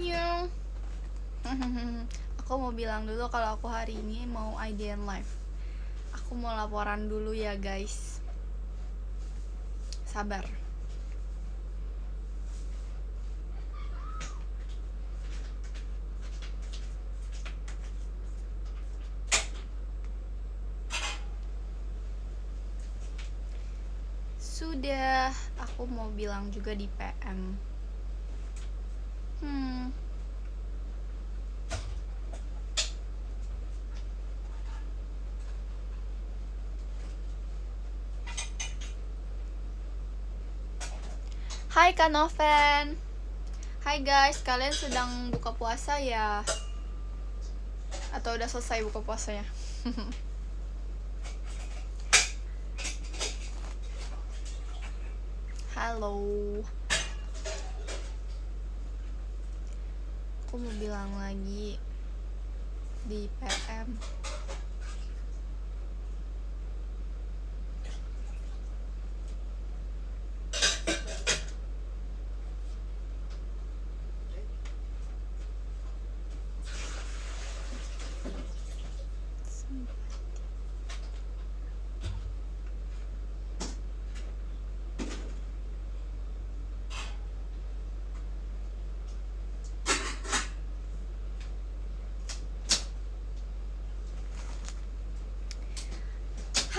you. Aku mau bilang dulu kalau aku hari ini mau IDN live. Aku mau laporan dulu ya guys. Sabar. Sudah, aku mau bilang juga di PM. Hai Kak Noven. Hai guys, kalian sedang buka puasa ya? Atau udah selesai buka puasanya? Halo. Aku mau bilang lagi di PM.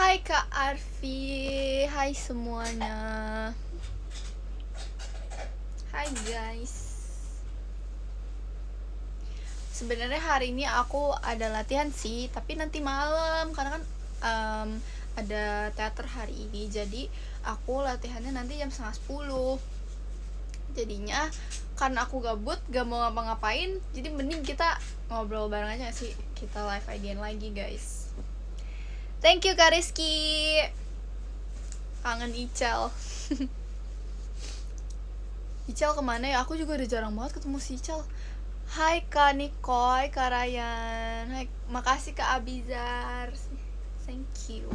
Hai Kak Arfi, hai semuanya. Hai guys. Sebenarnya hari ini aku ada latihan sih, tapi nanti malam karena kan ada teater hari ini, jadi aku latihannya nanti jam 9:30. Jadinya karena aku gabut, gak mau ngapa-ngapain, jadi mending kita ngobrol bareng aja sih. Kita live IDN lagi guys. Thank you Kak Rizky. Kangen Ical. Ical kemana ya? Aku juga udah jarang banget ketemu si Ical. Hai Kak Nikoy, Kak Ryan. Hai, makasih Kak Abizar. Thank you.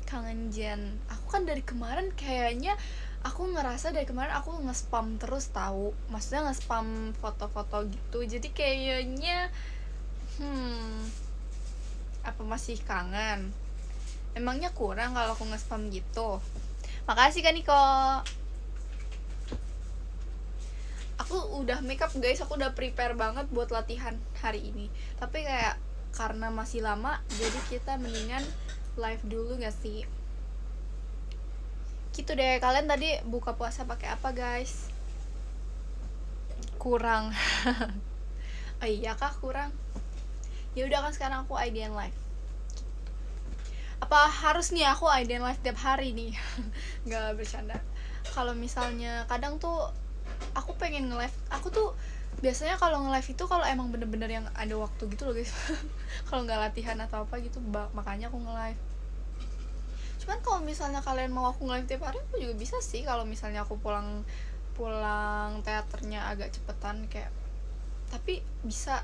Kangen Jen. Aku kan dari kemarin kayaknya aku ngerasa dari kemarin aku nge-spam terus tahu. Maksudnya nge-spam foto-foto gitu. Jadi kayaknya apa masih kangen? Emangnya kurang kalau aku nge-spam gitu? Makasih Kak Niko. Aku udah makeup guys, aku udah prepare banget buat latihan hari ini. Tapi kayak karena masih lama, jadi kita mendingan live dulu gak sih? Gitu deh, kalian tadi buka puasa pakai apa guys? Kurang. Oh iya kah kurang? Ya udah kan sekarang aku IDN live. Apa harus nih aku IDN live tiap hari nih? Gak bercanda. Kalau misalnya kadang tuh aku pengen nge-live, aku tuh biasanya kalau nge-live itu kalau emang bener-bener yang ada waktu gitu loh guys. Kalau nggak latihan atau apa gitu, makanya aku nge-live. Cuman kalau misalnya kalian mau aku nge-live tiap hari, aku juga bisa sih. Kalau misalnya aku pulang teaternya agak cepetan kayak, tapi bisa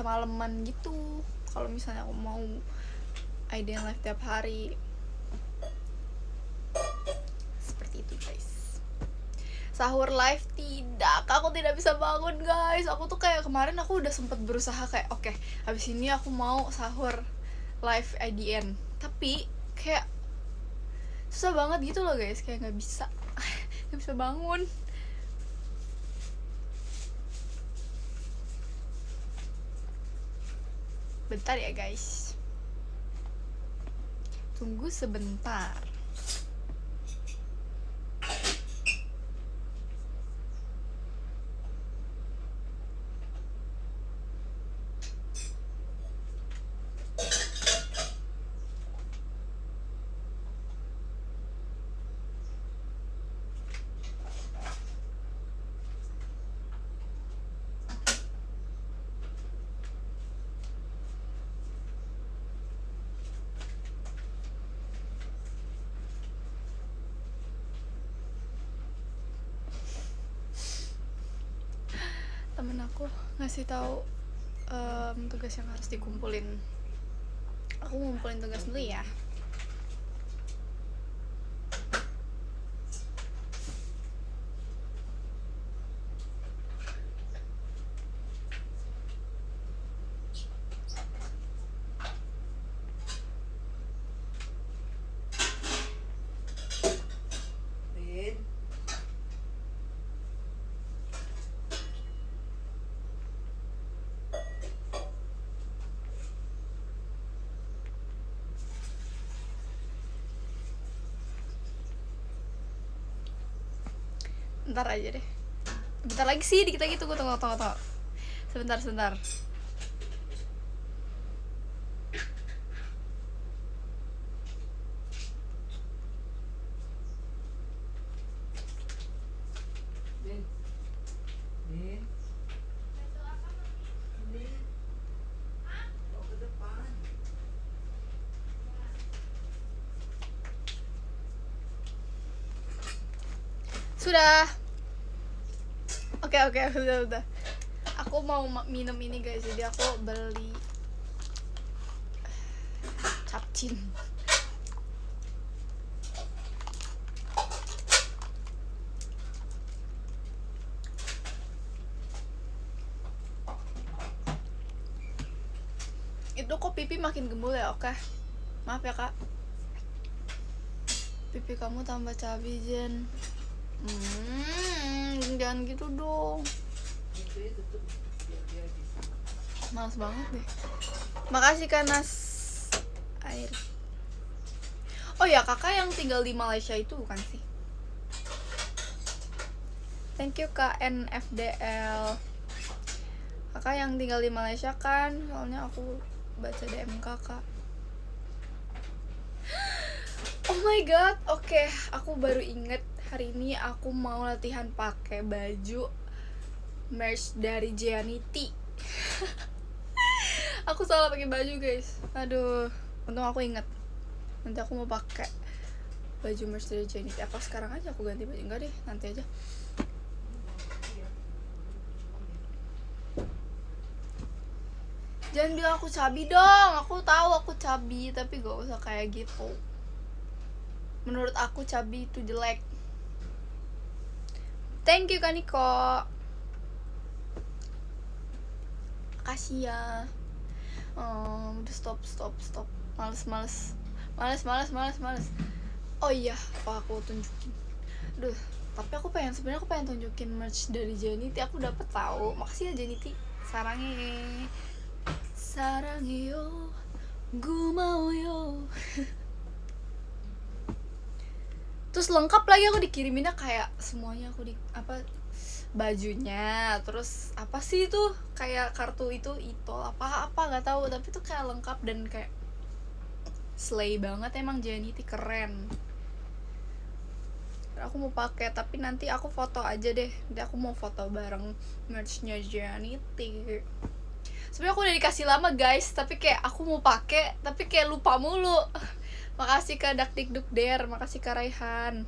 maleman gitu. Kalau misalnya aku mau IDN live tiap hari, seperti itu guys. Sahur live tidak, aku tidak bisa bangun guys. Aku tuh kayak kemarin aku udah sempet berusaha kayak oke, habis ini aku mau sahur live IDN, tapi kayak susah banget gitu loh guys, kayak nggak bisa nggak bisa bangun. Bentar ya guys, tunggu sebentar. Temen aku ngasih tahu tugas yang harus dikumpulin. Aku ngumpulin tugas dulu ya. Bentar aja deh. Bentar lagi sih, dikit lagi, tunggu. Sebentar. Sudah. Oke, udah. Aku mau minum ini guys, jadi aku beli capcin. Itu kok pipi makin gembul ya, oke. Maaf ya kak. Pipi kamu tambah cabai, Jen. Jangan gitu dong. Males banget deh. Makasih Kak Nas air. Oh ya, kakak yang tinggal di Malaysia itu bukan sih? Thank you Kak NFDL. Kakak yang tinggal di Malaysia kan? Soalnya aku baca DM kakak. Oh my god, oke, aku baru inget hari ini aku mau latihan pakai baju merch dari Gianity. Aku salah pakai baju guys, aduh, untung aku inget. Nanti aku mau pakai baju merch dari Gianity. Apa sekarang aja aku ganti baju? Enggak deh, nanti aja. Jangan bilang aku cabi dong, aku tahu aku cabi, tapi gak usah kayak gitu. Menurut aku cabi itu jelek. Thank you Kaniko. Makasih ya. Udah stop. Males. Oh iya, apa aku tunjukin? Duh, tapi sebenarnya aku pengen tunjukin merch dari Gianity. Aku dapet tahu. Makasih ya Gianity. Sarangi yo, gue mau yo. Terus lengkap lagi aku dikiriminnya kayak semuanya aku bajunya, terus apa sih itu kayak kartu itu apa nggak tahu, tapi itu kayak lengkap dan kayak slay banget. Emang Gianity keren. Aku mau pakai, tapi nanti aku foto aja deh. Nanti aku mau foto bareng merchnya Gianity. Sebenarnya aku udah dikasih lama guys, tapi kayak aku mau pakai tapi kayak lupa mulu. Makasih Kak Dakdikdukder, makasih Kak Raihan.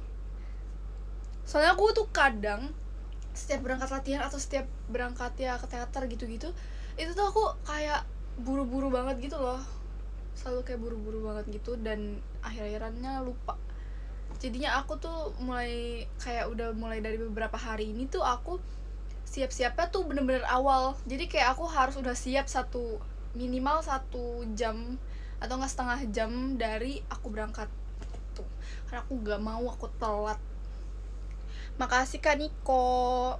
Soalnya aku tuh kadang setiap berangkat latihan atau setiap berangkat ya ke teater gitu-gitu, itu tuh aku kayak buru-buru banget gitu loh. Selalu kayak buru-buru banget gitu dan akhir-akhirannya lupa. Jadinya aku tuh udah mulai dari beberapa hari ini tuh aku siap-siapnya tuh bener-bener awal. Jadi kayak aku harus udah siap minimal 1 jam atau nggak setengah jam dari aku berangkat tuh, karena aku nggak mau aku telat. Makasih Kak Niko.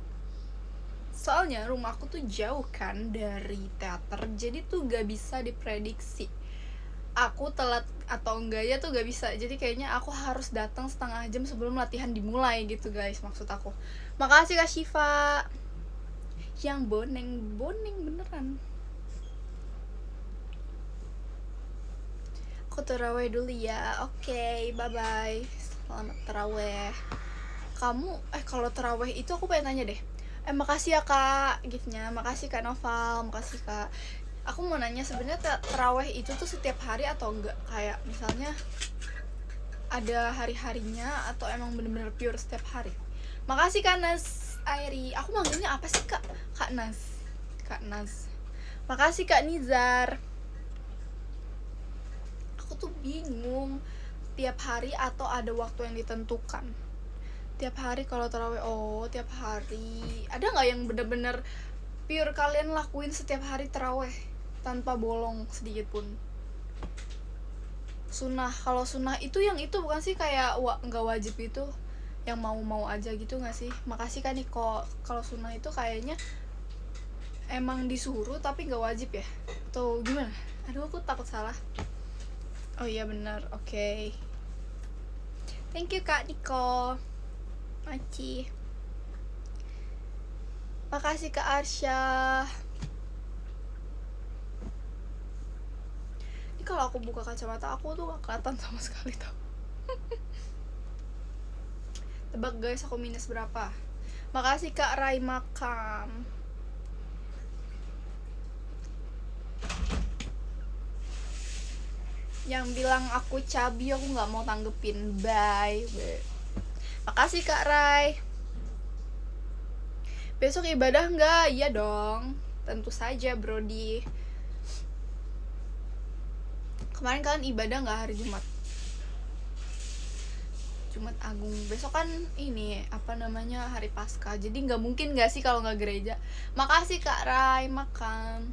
Soalnya rumahku tuh jauh kan dari teater, jadi tuh gak bisa diprediksi aku telat atau enggaknya tuh gak bisa. Jadi kayaknya aku harus datang setengah jam sebelum latihan dimulai gitu guys, maksud aku. Makasih Kak Shiva. Yang boneng beneran. Aku terawih dulu ya. Oke, bye-bye. Selamat terawih. Kamu kalau terawih itu aku pengen tanya deh. Makasih ya Kak giftnya. Makasih Kak Noval. Makasih Kak. Aku mau nanya, sebenarnya terawih itu tuh setiap hari atau enggak? Kayak misalnya ada hari-harinya atau emang bener-bener pure setiap hari? Makasih Kak Nas Airi. Aku manggilnya apa sih Kak? Kak Nas. Makasih Kak Nizar. Aku tuh bingung, tiap hari atau ada waktu yang ditentukan? Tiap hari kalau tarawih, tiap hari. Ada nggak yang bener-bener pure kalian lakuin setiap hari tarawih tanpa bolong sedikit pun? Sunnah, kalau sunnah itu yang itu bukan sih, kayak nggak wajib itu, yang mau aja gitu nggak sih? Makasih kan nih, kalau sunnah itu kayaknya emang disuruh tapi nggak wajib ya, atau gimana? Aduh, aku takut salah. Oh iya benar, oke. Thank you Kak Niko. Maci. Makasih Kak Arsya. Ini kalau aku buka kacamata aku tuh gak kelihatan sama sekali tau. Tebak guys, aku minus berapa? Makasih Kak Rai Makam. Yang bilang aku cabi aku gak mau tanggepin. Bye. Makasih Kak Rai. Besok ibadah nggak? Iya dong, tentu saja Brody. Kemarin kalian ibadah nggak hari Jumat? Jumat Agung. Besok kan ini apa namanya, hari Paskah. Jadi nggak mungkin nggak sih kalau nggak gereja. Makasih Kak Rai makan.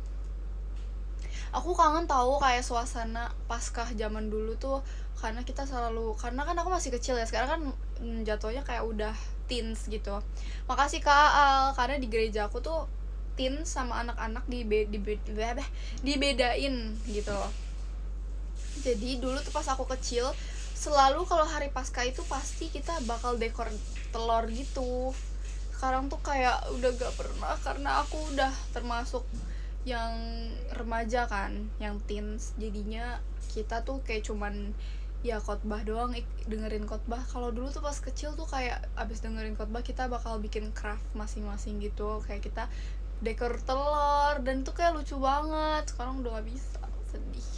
Aku kangen tahu kayak suasana Paskah zaman dulu tuh, karena kita selalu, karena kan aku masih kecil ya, sekarang kan jatuhnya kayak udah teens gitu. Makasih Kak Al, karena di gereja aku tuh teens sama anak-anak dibedain gitu. Jadi dulu tuh pas aku kecil selalu kalau hari Paskah itu pasti kita bakal dekor telur gitu. Sekarang tuh kayak udah gak pernah, karena aku udah termasuk yang remaja kan, yang teens, jadinya kita tuh kayak cuman ya khotbah doang, dengerin khotbah. Kalau dulu tuh pas kecil tuh kayak abis dengerin khotbah kita bakal bikin craft masing-masing gitu, kayak kita dekor telur, dan tuh kayak lucu banget. Sekarang udah gak bisa, sedih.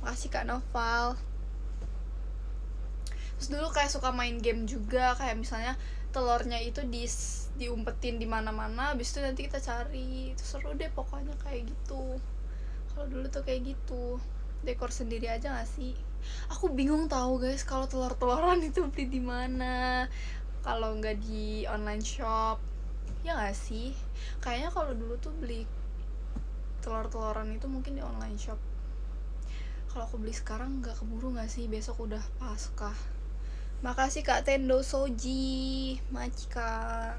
Makasih Kak Noval. Terus dulu kayak suka main game juga, kayak misalnya telurnya itu diumpetin di mana-mana, habis itu nanti kita cari. Itu seru deh pokoknya kayak gitu. Kalau dulu tuh kayak gitu, dekor sendiri aja gak sih? Aku bingung tahu guys, kalau telur-teloran itu beli di mana? Kalau nggak di online shop, ya gak sih? Kayaknya kalau dulu tuh beli telur-teloran itu mungkin di online shop. Kalau aku beli sekarang nggak keburu nggak sih? Besok udah Paskah. Makasih Kak Tendo Soji, Macika.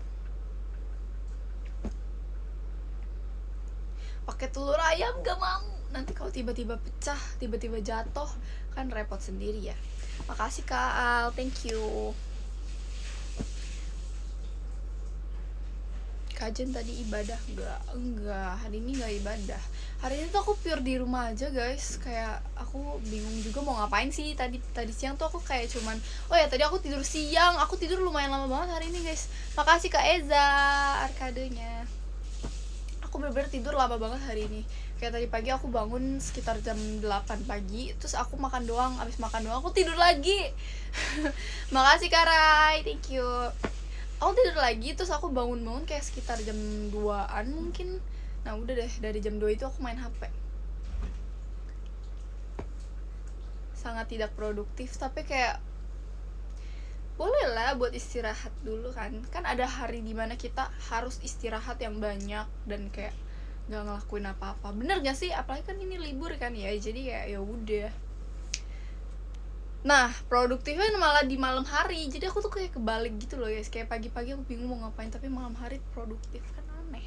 Pakai telur ayam gak mau. Nanti kalau tiba-tiba pecah, tiba-tiba jatuh, kan repot sendiri ya. Makasih Kak Al, thank you. Kajen tadi ibadah enggak, hari ini nggak ibadah. Hari ini tuh aku pure di rumah aja guys, kayak aku bingung juga mau ngapain sih. Tadi siang tuh aku kayak cuman, oh ya tadi aku tidur siang, aku tidur lumayan lama banget hari ini guys. Makasih Kak Eza arkadenya. Aku bener-bener tidur lama banget hari ini. Kayak tadi pagi aku bangun sekitar jam 8 pagi, terus aku makan doang, abis makan doang aku tidur lagi. Makasih Kak Rai, thank you. Aku tidur lagi, terus aku bangun-bangun kayak sekitar jam 2an mungkin. Nah udah deh, dari jam 2 itu aku main HP. Sangat tidak produktif, tapi kayak boleh lah buat istirahat dulu kan. Kan ada hari dimana kita harus istirahat yang banyak dan kayak gak ngelakuin apa-apa. Bener gak sih? Apalagi kan ini libur kan ya, jadi kayak ya udah. Nah, produktifnya malah di malam hari. Jadi aku tuh kayak kebalik gitu loh guys. Kayak pagi-pagi aku bingung mau ngapain, tapi malam hari produktif, kan aneh.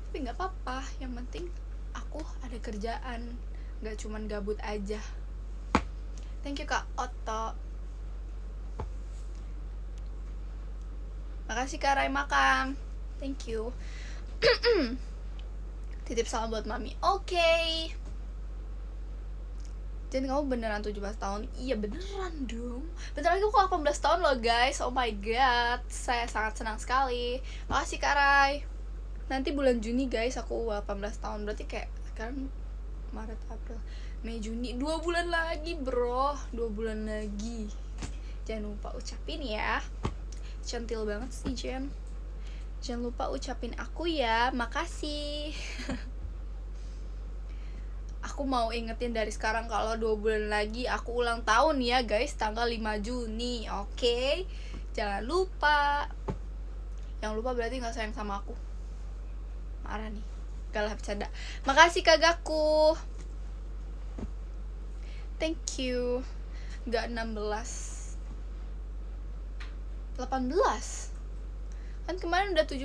Tapi gak apa-apa, yang penting aku ada kerjaan, gak cuman gabut aja. Thank you Kak Otto. Makasih Kak Rai Makam, thank you. Titip salam buat mami. Oke. Jadi kamu beneran 17 tahun? Iya beneran dong. Bentar lagi aku 18 tahun loh guys. Oh my god, saya sangat senang sekali. Makasih Kak Rai. Nanti bulan Juni guys aku 18 tahun. Berarti kayak sekarang Maret, April, Mei, Juni, 2 bulan lagi bro. 2 bulan lagi. Jangan lupa ucapin ya. Centil banget sih Jen. Jangan lupa ucapin aku ya. Makasih. Aku mau ingetin dari sekarang kalau 2 bulan lagi aku ulang tahun ya guys, tanggal 5 Juni. Oke? Jangan lupa. Yang lupa berarti gak sayang sama aku. Marah nih. Gak lah, bercanda. Makasih Kak Gaku. Thank you. Gak 16, 18. Kan kemarin udah 17.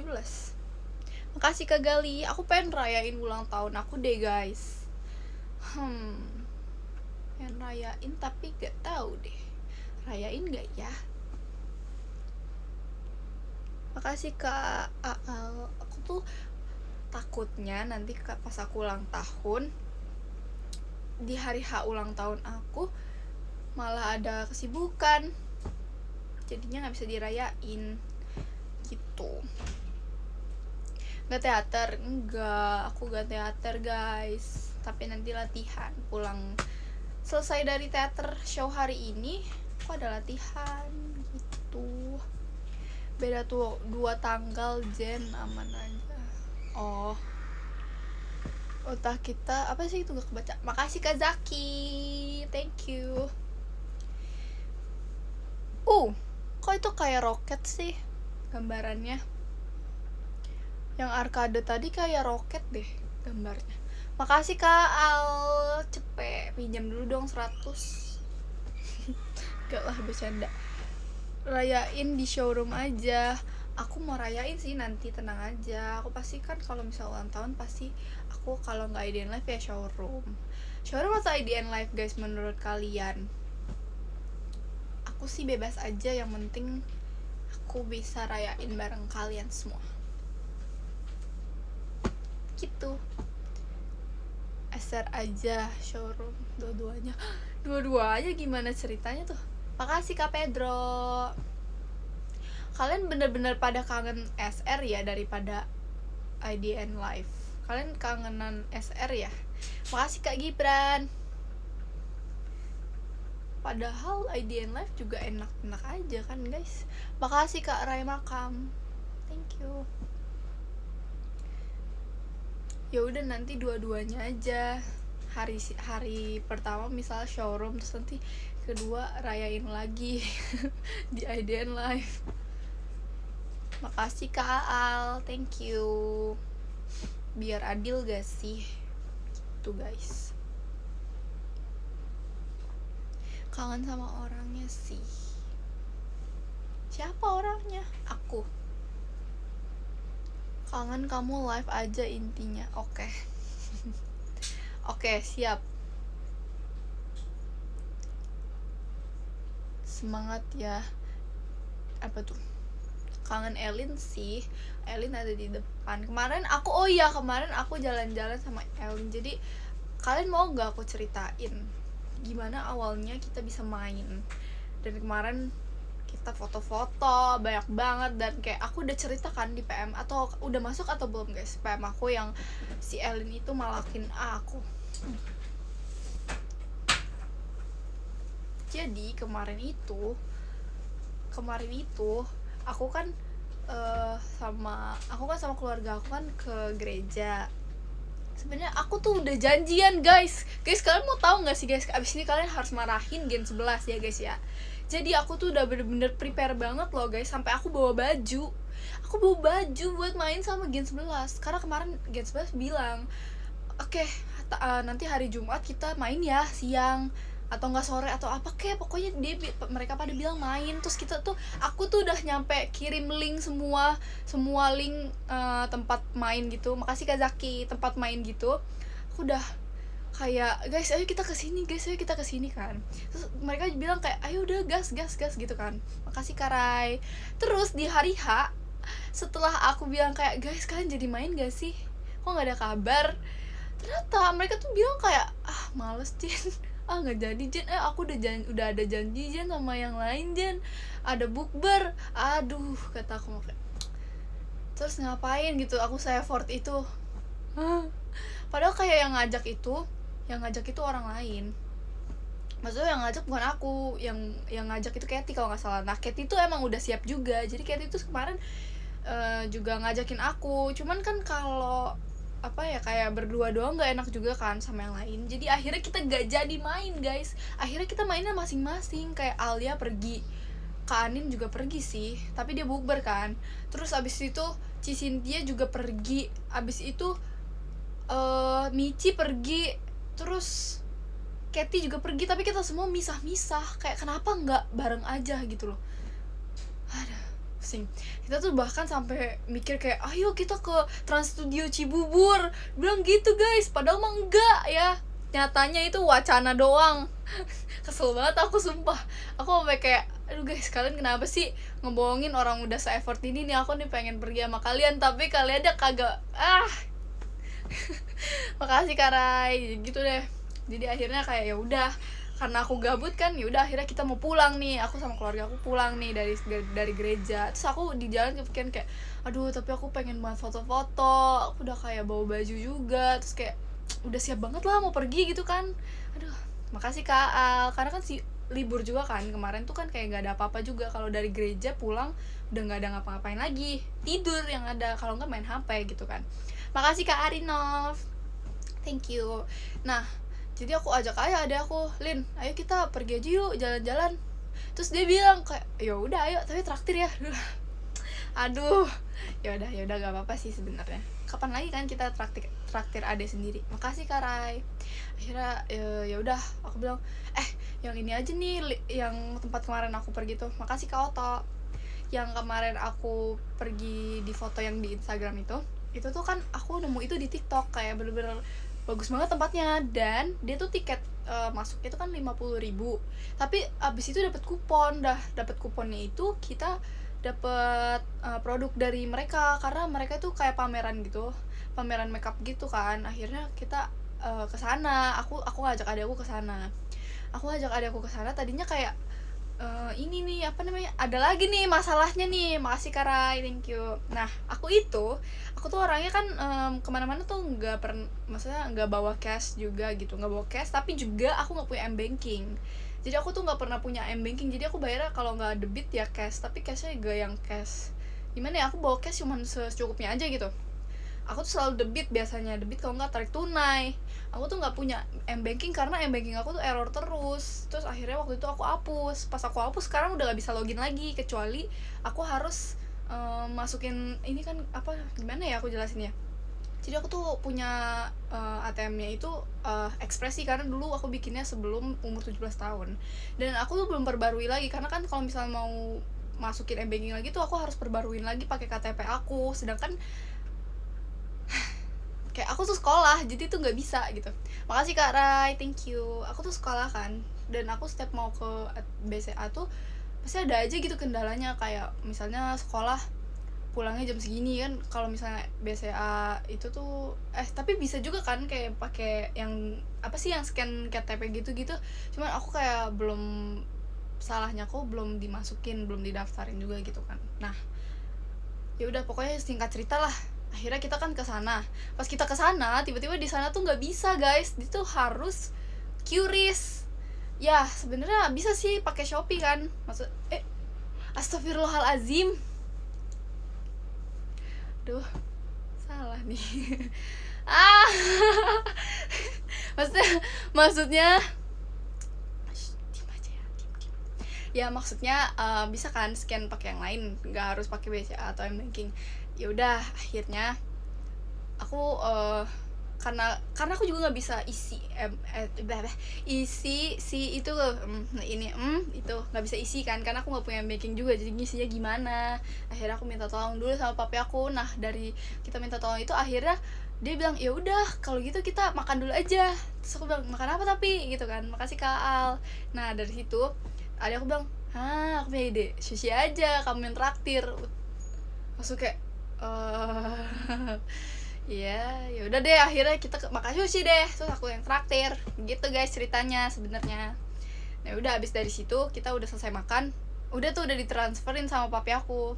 Makasih Kak Gali. Aku pengen rayain ulang tahun aku deh guys. Pengen rayain tapi gak tahu deh. Rayain gak ya? Makasih Kak Aal. Aku tuh takutnya nanti pas aku ulang tahun, di hari H ulang tahun aku malah ada kesibukan, jadinya nggak bisa dirayain gitu. Gak teater, enggak, aku gak teater guys, tapi nanti latihan pulang selesai dari teater show hari ini aku ada latihan gitu. Beda tuh 2 tanggal Jen, aman aja. Oh, otak kita apa sih itu gak kebaca. Makasih Kak Zaki, thank you. Kok itu kayak roket sih gambarannya? Yang arcade tadi kayak roket deh gambarnya. Makasih Kak Al, cepet pinjam dulu dong 100. Gak lah, bercanda. Rayain di showroom aja. Aku mau rayain sih nanti, tenang aja. Aku pasti kan kalau misal ulang tahun pasti aku kalau nggak IDN Live ya showroom. Showroom atau IDN Live guys menurut kalian? Aku sih bebas aja, yang penting aku bisa rayain bareng kalian semua. Gitu. Eser aja showroom dua-duanya gimana ceritanya tuh? Makasih Kak Pedro. Kalian bener-bener pada kangen SR ya daripada IDN Live. Kalian kangenan SR ya? Makasih Kak Gibran. Padahal IDN Live juga enak-enak aja kan guys. Makasih Kak Rai Makam. Thank you. Ya udah nanti dua-duanya aja. Hari pertama misal showroom, terus nanti kedua rayain lagi di IDN Live. Makasih Kak Al, thank you. Biar adil gak sih? Gitu guys. Kangen sama orangnya sih. Siapa orangnya? Aku. Kangen kamu live aja intinya. Oke. Oke, siap. Semangat ya. Apa tuh? Kangen Elin sih. Elin ada di depan. Kemarin aku jalan-jalan sama Elin. Jadi kalian mau gak aku ceritain gimana awalnya kita bisa main? Dan kemarin kita foto-foto banyak banget, dan kayak aku udah ceritakan di PM, atau udah masuk atau belum guys PM aku yang si Elin itu malakin aku. Jadi kemarin itu aku kan sama keluarga aku kan ke gereja. Sebenarnya aku tuh udah janjian guys, kalian mau tahu nggak sih guys, abis ini kalian harus marahin Gen 11 ya guys ya. Jadi aku tuh udah bener-bener prepare banget loh guys, sampai aku bawa baju buat main sama Gen 11. Karena kemarin Gen 11 bilang, oke, nanti hari Jumat kita main ya siang atau enggak sore atau apa kayak, pokoknya mereka pada bilang main. Terus aku tuh udah nyampe kirim link semua link tempat main gitu. Makasih Kak Zaki, tempat main gitu. Aku udah kayak, guys ayo kita kesini kan. Terus mereka bilang kayak, ayo udah gas gitu kan. Makasih Kak Rai. Terus di hari H, setelah aku bilang kayak, guys kalian jadi main gak sih, kok nggak ada kabar, ternyata mereka tuh bilang kayak, males Jen, nggak jadi Jen, aku udah ada janji Jen sama yang lain Jen, ada bukber. Aduh, kata aku kayak, terus ngapain gitu aku se-effort itu. Padahal kayak yang ngajak itu orang lain. Maksudnya yang ngajak bukan aku, yang ngajak itu Katy kalau nggak salah. Nah Katy itu emang udah siap juga, jadi Katy itu kemarin juga ngajakin aku. Cuman kan kalau apa ya, kayak berdua doang nggak enak juga kan sama yang lain. Jadi akhirnya kita nggak jadi main guys. Akhirnya kita mainnya masing-masing. Kayak Alia pergi, Kak Anin juga pergi sih, tapi dia bukber kan. Terus abis itu Ci Cynthia juga pergi. Abis itu Michi pergi. Terus Katy juga pergi, tapi kita semua misah-misah. Kayak kenapa nggak bareng aja gitu loh. Aduh, pusing. Kita tuh bahkan sampai mikir kayak, ayo kita ke Trans Studio Cibubur, bilang gitu guys. Padahal mah enggak ya, nyatanya itu wacana doang. Kesel banget aku sumpah. Aku sampai kayak, aduh guys kalian kenapa sih ngebohongin orang udah se-effort ini nih aku nih pengen pergi sama kalian, tapi kalian aja kagak. Makasih Kak Rai, gitu deh. Jadi akhirnya kayak ya udah, karena aku gabut kan, ya udah akhirnya kita mau pulang nih, aku sama keluarga aku pulang nih dari gereja. Terus aku di jalan kepikiran kayak, aduh tapi aku pengen banget foto-foto, aku udah kayak bawa baju juga, terus kayak udah siap banget lah mau pergi gitu kan. Aduh, makasih Kak Al, karena kan libur juga kan kemarin tuh kan, kayak gak ada apa-apa juga. Kalau dari gereja pulang udah gak ada ngapa-ngapain lagi, tidur yang ada, kalau nggak main HP gitu kan. Makasih Kak Arinov, thank you. Nah jadi aku ajak aja ada aku, Lin ayo kita pergi aja yuk jalan-jalan. Terus dia bilang kayak ya udah ayo tapi traktir ya. Aduh, ya udah gak apa-apa sih sebenarnya. Kapan lagi kan kita traktir ade sendiri. Makasih Kak Rai. Akhirnya ya udah aku bilang yang ini aja nih, yang tempat kemarin aku pergi tuh. Makasih Kak Oto. Yang kemarin aku pergi di foto yang di Instagram itu tuh kan aku nemu itu di TikTok, kayak bener-bener bagus banget tempatnya, dan dia tuh tiket masuknya itu kan 50.000, tapi abis itu dapat kuponnya itu kita dapat produk dari mereka, karena mereka tuh kayak pameran makeup gitu kan. Akhirnya kita kesana, aku ngajak adekku kesana. Tadinya kayak ini nih apa namanya, ada lagi nih masalahnya nih. Makasih Kak Rai, thank you. Nah aku tuh orangnya kan kemana-mana tuh maksudnya nggak bawa cash juga gitu, tapi juga aku nggak punya M-banking. Jadi aku tuh nggak pernah punya M-banking, jadi aku bayarnya kalau nggak debit ya cash, tapi cashnya gak yang cash gimana ya, aku bawa cash cuman secukupnya aja gitu. Aku tuh selalu debit biasanya, kalau nggak tarik tunai. Aku tuh nggak punya M-banking karena M-banking aku tuh error terus. Terus akhirnya waktu itu aku hapus. Pas aku hapus sekarang udah nggak bisa login lagi, kecuali aku harus masukin ini kan apa, gimana ya aku jelasin ya. Jadi aku tuh punya ATM-nya itu Ekspresi, karena dulu aku bikinnya sebelum umur 17 tahun. Dan aku tuh belum perbarui lagi, karena kan kalau misalnya mau masukin M-banking lagi tuh aku harus perbaruin lagi pakai KTP aku. Sedangkan kayak aku tuh sekolah, jadi tuh nggak bisa gitu. Makasih Kak Rai, thank you. Aku tuh sekolah kan, dan aku setiap mau ke BCA tuh pasti ada aja gitu kendalanya, kayak misalnya sekolah pulangnya jam segini kan. Kalau misalnya BCA itu tuh tapi bisa juga kan kayak pakai yang apa sih, yang scan KTP gitu-gitu. Cuman aku kayak salahnya aku belum dimasukin, belum didaftarin juga gitu kan. Nah ya udah, pokoknya singkat cerita lah, akhirnya kita kan kesana. Pas kita kesana, tiba-tiba di sana tuh nggak bisa guys, itu harus QRIS. Ya sebenarnya bisa sih pakai Shopee kan, maksud astagfirullahalazim, duh salah nih. maksudnya diam aja ya, maksudnya bisa kan scan pakai yang lain, nggak harus pakai BCA atau M-banking. Ya udah akhirnya aku karena aku juga nggak bisa isi si itu itu nggak bisa isi kan, karena aku nggak punya banking juga, jadi ngisinya gimana. Akhirnya aku minta tolong dulu sama papi aku. Nah dari kita minta tolong itu akhirnya dia bilang ya udah kalau gitu kita makan dulu aja. Terus aku bilang makan apa tapi gitu kan. Makasih Kak Al. Nah dari situ ada aku bilang aku punya ide, sushi aja, kamu yang traktir. Masuk kayak ya udah deh, akhirnya kita makan sushi deh, terus aku yang traktir gitu guys ceritanya sebenarnya. Nah udah abis dari situ kita udah selesai makan, udah ditransferin sama papi aku.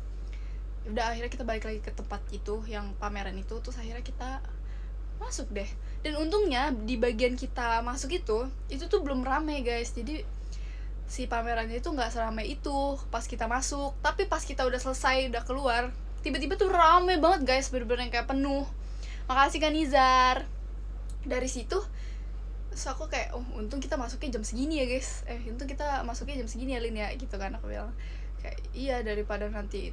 Udah akhirnya kita balik lagi ke tempat itu yang pameran itu, terus akhirnya kita masuk deh. Dan untungnya di bagian kita masuk itu tuh belum rame guys, jadi si pamerannya itu nggak seramai itu pas kita masuk. Tapi pas kita udah selesai, udah keluar, tiba-tiba tuh rame banget guys, bener-bener kayak penuh. Makasih Kak Nizar. Dari situ terus aku kayak untung kita masuknya jam segini ya guys, untung kita masuknya jam segini ya Lin ya gitu kan. Aku bilang kayak iya, daripada nanti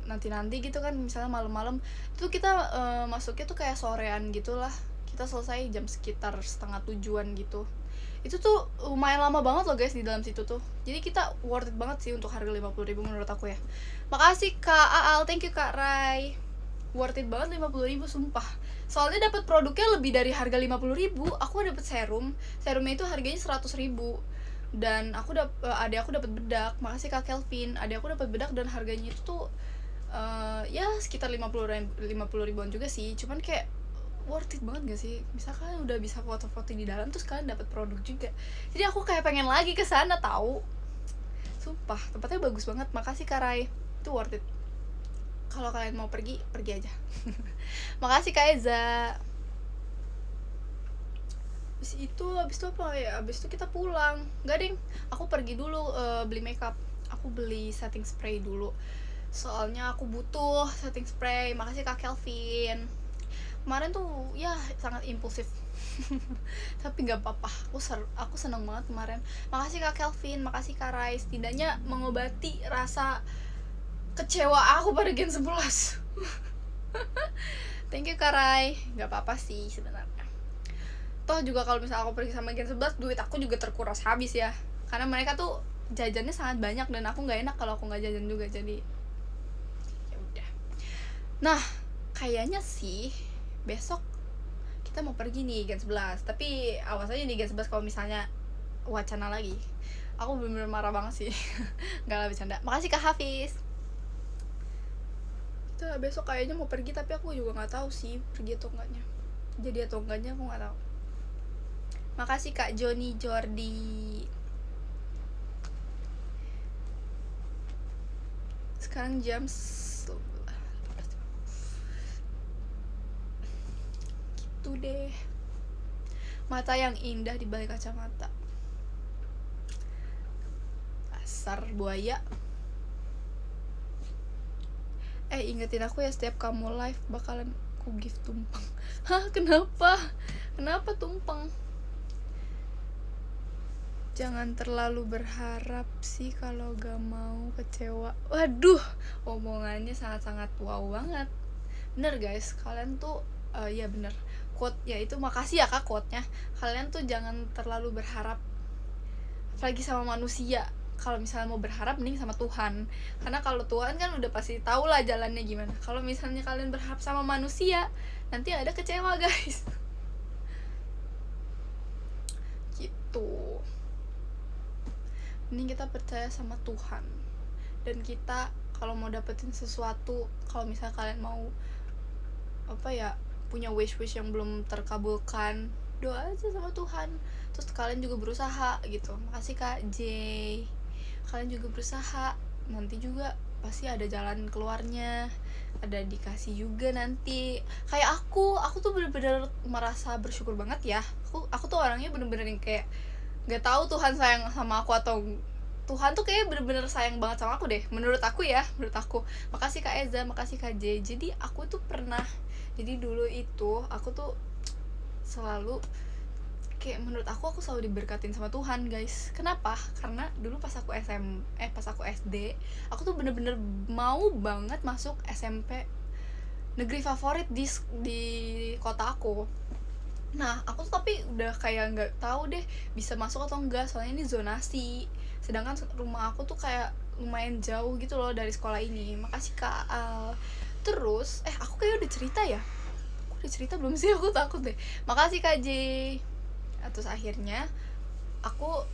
gitu kan, misalnya malam-malam itu kita masuknya tuh kayak sorean gitulah. Kita selesai jam sekitar 6:30 gitu. Itu tuh lumayan lama banget loh guys di dalam situ tuh. Jadi kita worth it banget sih untuk harga 50.000 menurut aku ya. Makasih Kak Aal, thank you Kak Rai. Worth it banget 50.000 sumpah. Soalnya dapat produknya lebih dari harga 50.000. Aku dapat serumnya itu harganya 100.000. dan adik aku dapat bedak. Makasih Kak Kelvin. Adik aku dapat bedak dan harganya itu tuh ya sekitar 50 ribuan juga sih, cuman kayak worth it banget gak sih? Misalkan udah bisa foto-foto di dalam terus kalian dapat produk juga, jadi aku kayak pengen lagi ke sana tahu. Sumpah tempatnya bagus banget. Makasih Kak Rai, itu worth it. Kalau kalian mau pergi aja. Makasih Kak Eza. Abis itu apa ya? Abis itu kita pulang. Gak ding, aku pergi dulu beli makeup. Aku beli setting spray dulu. Soalnya aku butuh setting spray. Makasih Kak Kelvin. Kemarin tuh ya sangat impulsif. Tapi gak apa-apa. Aku seneng banget kemarin. Makasih Kak Kelvin, makasih Kak Rai. Setidaknya mengobati rasa kecewa aku pada Gen 11. Thank you Kak Rai. Gak apa-apa sih sebenarnya. Toh juga kalau misalnya aku pergi sama Gen 11, duit aku juga terkuras habis ya. Karena mereka tuh jajannya sangat banyak dan aku gak enak kalau aku gak jajan juga. Jadi ya udah. Nah, kayaknya sih besok kita mau pergi nih Gen 11. Tapi awas aja nih Gen 11 kalau misalnya wacana lagi. Aku bener-bener marah banget sih. Gak lah, bercanda. Makasih Kak Hafiz. Kita besok kayaknya mau pergi, tapi aku juga gak tahu sih pergi atau enggaknya. Jadi atau enggaknya aku gak tahu. Makasih Kak Joni Jordi. Sekarang jam gitu deh. Mata yang indah di balik kacamata. Dasar buaya. Ingetin aku ya setiap kamu live bakalan aku gift tumpeng. Hah, kenapa? Kenapa tumpeng? Jangan terlalu berharap sih kalau gak mau kecewa. Waduh, omongannya sangat-sangat wow banget. Bener guys, kalian tuh ya bener. Quote ya itu, makasih ya Kak quote-nya. Kalian tuh jangan terlalu berharap apalagi sama manusia. Kalau misalnya mau berharap mending sama Tuhan. Karena kalau Tuhan kan udah pasti tahu lah jalannya gimana. Kalau misalnya kalian berharap sama manusia, nanti ada kecewa guys. Gitu. Mending kita percaya sama Tuhan. Dan kita kalau mau dapetin sesuatu, kalau misalnya kalian mau punya wish yang belum terkabulkan, doa aja sama Tuhan. Terus kalian juga berusaha gitu. Makasih Kak J. Kalian juga berusaha, nanti juga pasti ada jalan keluarnya, ada dikasih juga nanti. Kayak aku tuh bener-bener merasa bersyukur banget ya. Aku tuh orangnya bener-bener yang kayak gak tahu Tuhan sayang sama aku atau Tuhan tuh kayak bener-bener sayang banget sama aku deh. Menurut aku. Makasih Kak Eza, makasih Kak J. Jadi aku tuh jadi dulu itu aku tuh selalu kayak menurut aku selalu diberkatin sama Tuhan guys. Kenapa? Karena dulu pas aku SD, aku tuh bener-bener mau banget masuk SMP negeri favorit di kota aku. Nah aku tuh tapi udah kayak nggak tahu deh bisa masuk atau enggak, soalnya ini zonasi. Sedangkan rumah aku tuh kayak lumayan jauh gitu loh dari sekolah ini. Makasih Kak Al. Terus aku kayak udah cerita ya. Aku udah cerita belum sih? Aku takut deh. Makasih Kak J. Terus akhirnya aku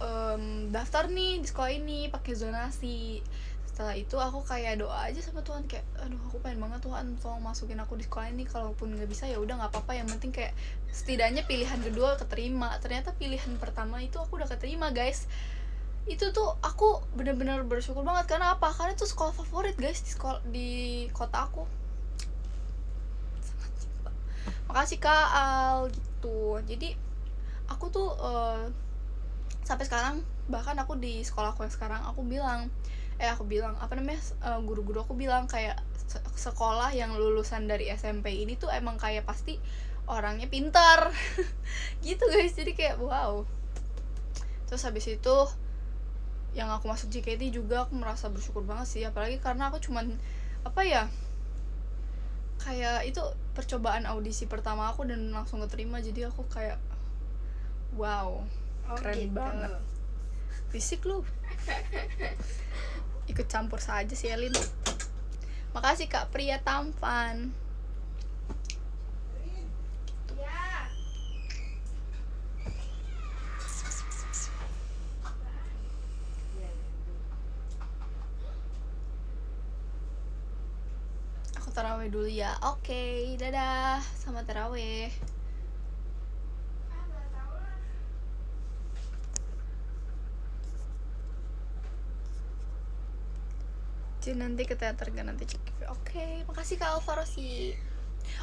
daftar nih di sekolah ini pakai zonasi. Setelah itu aku kayak doa aja sama Tuhan, kayak aduh aku pengen banget Tuhan tolong masukin aku di sekolah ini. Kalaupun nggak bisa ya udah nggak apa-apa, yang penting kayak setidaknya pilihan kedua keterima. Ternyata pilihan pertama itu aku udah keterima guys. Itu tuh aku benar-benar bersyukur banget. Karena apa? Karena itu sekolah favorit guys di kota aku. Sangat cinta. Makasih Kak Al gitu. Jadi aku tuh sampai sekarang, bahkan aku di sekolah aku yang sekarang aku bilang guru-guru aku bilang kayak sekolah yang lulusan dari SMP ini tuh emang kayak pasti orangnya pintar. Gitu guys. Jadi kayak wow. Terus habis itu yang aku masuk JKT juga aku merasa bersyukur banget sih, apalagi karena aku cuman kayak itu percobaan audisi pertama aku dan langsung keterima. Jadi aku kayak wow, keren gitu banget. Fisik lu. Ikut campur saja sih Elin. Makasih Kak Pria Tampan. Aku taraweh dulu ya. Oke, dadah. Selamat taraweh. Jadi nanti ke teater gak nanti cek. Oke, makasih Kak Alvaro sih.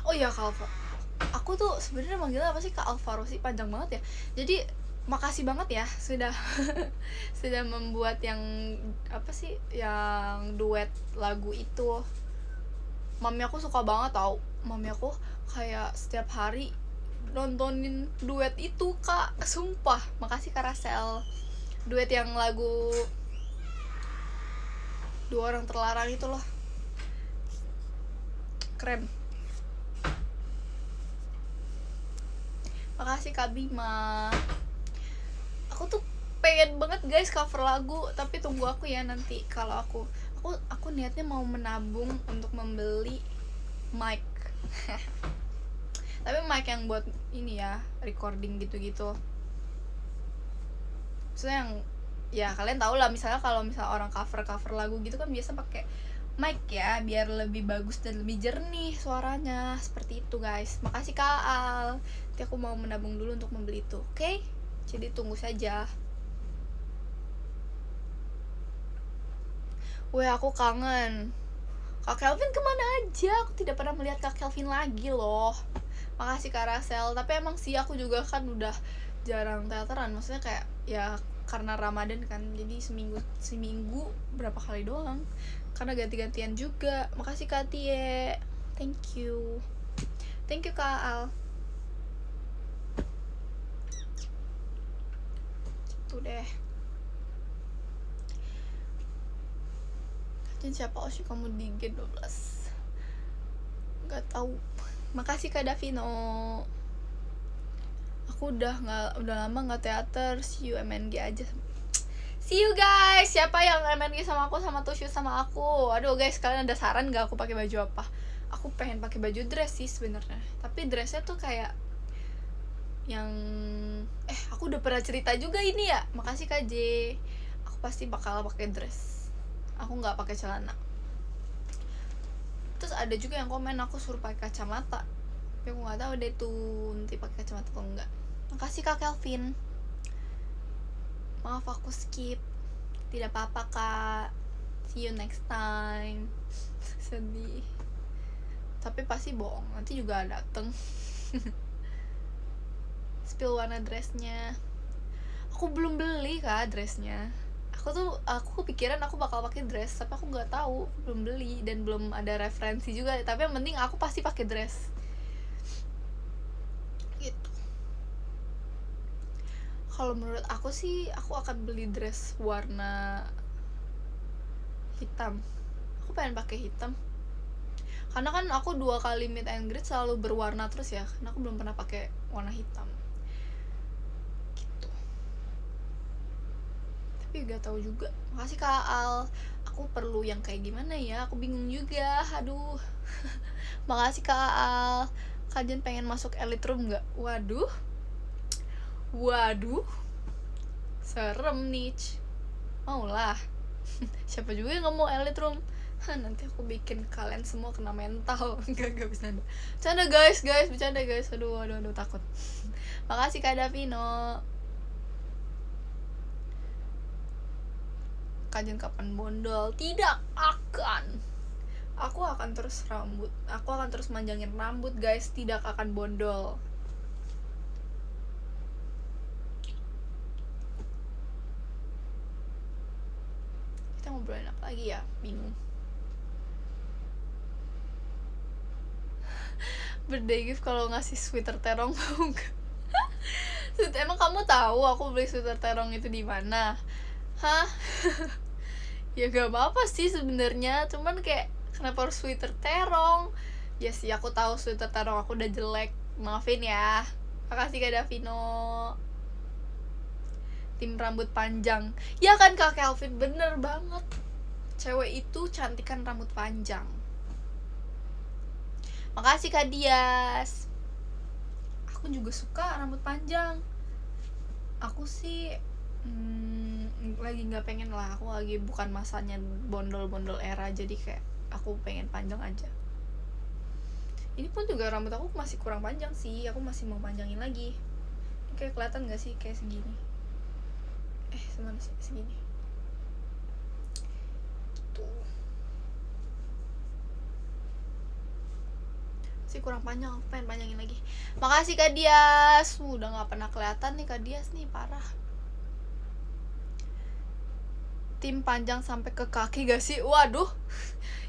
Oh iya Kak Alvaro. Aku tuh sebenarnya manggilnya apa sih Kak Alvaro sih, panjang banget ya. Jadi makasih banget ya sudah sudah membuat yang apa sih yang duet lagu itu. Mami aku suka banget tau. Mami aku kayak setiap hari nontonin duet itu Kak, sumpah. Makasih Kak Rasel. Duet yang lagu Dua Orang Terlarang itu loh, keren. Makasih Kak Bima. Aku tuh pengen banget guys cover lagu, tapi tunggu aku ya nanti. Kalau aku niatnya mau menabung untuk membeli mic. Tapi mic yang buat ini ya, recording gitu-gitu. Maksudnya yang ya kalian tau lah, misalnya kalau orang cover lagu gitu kan biasa pakai mic ya, biar lebih bagus dan lebih jernih suaranya, seperti itu guys. Makasih Kak Al. Nanti aku mau menabung dulu untuk membeli itu, oke? Jadi tunggu saja. Weh, aku kangen Kak Kelvin, kemana aja? Aku tidak pernah melihat Kak Kelvin lagi loh. Makasih Kak Rasel. Tapi emang sih aku juga kan udah jarang teateran, maksudnya kayak ya karena Ramadan kan, jadi seminggu berapa kali doang, karena ganti-gantian juga. Makasih Kak Tie, thank you Kak Al. Gitu deh. Dan siapa Oshi kamu di G12? Gak tahu. Makasih Kak Davino. Aku udah lama nggak teater. See you MNG aja. See you guys. Siapa yang MNG sama aku, sama Tushu sama aku? Aduh guys, kalian ada saran nggak aku pakai baju apa? Aku pengen pakai baju dress sih sebenarnya. Tapi dressnya tuh kayak yang aku udah pernah cerita juga ini ya. Makasih Kak J. Aku pasti bakal pakai dress. Aku nggak pakai celana. Terus ada juga yang komen aku suruh pakai kacamata. Tapi aku nggak tahu deh tuh nanti pakai kacamata atau enggak. Makasih Kak Kelvin. Maaf aku skip. Tidak apa-apa Kak. See you next time. Sedih. Tapi pasti bohong. Nanti juga dateng. Spill warna dressnya. Aku belum beli Kak dressnya. Aku kepikiran aku bakal pakai dress, tapi aku nggak tahu, belum beli dan belum ada referensi juga. Tapi yang penting aku pasti pakai dress. Gitu. Kalau menurut aku sih, aku akan beli dress warna hitam. Aku pengen pakai hitam. Karena kan aku 2 kali meet and greet selalu berwarna terus ya. Karena aku belum pernah pakai warna hitam. Gitu. Tapi gak tahu juga. Makasih Kak Al. Aku perlu yang kayak gimana ya? Aku bingung juga. Aduh. Makasih Kak Al. Kalian pengen masuk elite room gak? Waduh, serem nih. Maulah. Siapa juga yang gak mau elite room? Nanti aku bikin kalian semua kena mental. Gak bisa. Bercanda guys, bercanda guys. Aduh, takut. Makasih Kak Davino. Kajian kapan bondol? Tidak akan. Aku akan terus manjangin rambut guys, tidak akan bondol. Kita ngobrolin apa lagi ya? Bingung. Birthday gift kalau ngasih sweater terong mau gak? Emang kamu tahu aku beli sweater terong itu di mana? Hah? Ya gak apa-apa sih sebenarnya, cuman kayak kenapa harus sweater terong? Ya sih, aku tahu sweater terong aku udah jelek, maafin ya. Makasih Kak Davino. Tim rambut panjang. Ya kan Kak Kelvin, bener banget. Cewek itu cantikan rambut panjang. Makasih Kak Dias. Aku juga suka rambut panjang. Aku sih lagi nggak pengen lah. Aku lagi bukan masanya bondol-bondol era, jadi kayak aku pengen panjang aja. Ini pun juga rambut aku masih kurang panjang sih, aku masih mau panjangin lagi. Ini kayak kelihatan gak sih kayak segini? Semana sih segini. Tuh. Masih kurang panjang, aku pengen panjangin lagi. Makasih Kak Dias. Udah gak pernah kelihatan nih Kak Dias nih, parah. Tim panjang sampai ke kaki gak sih? Waduh.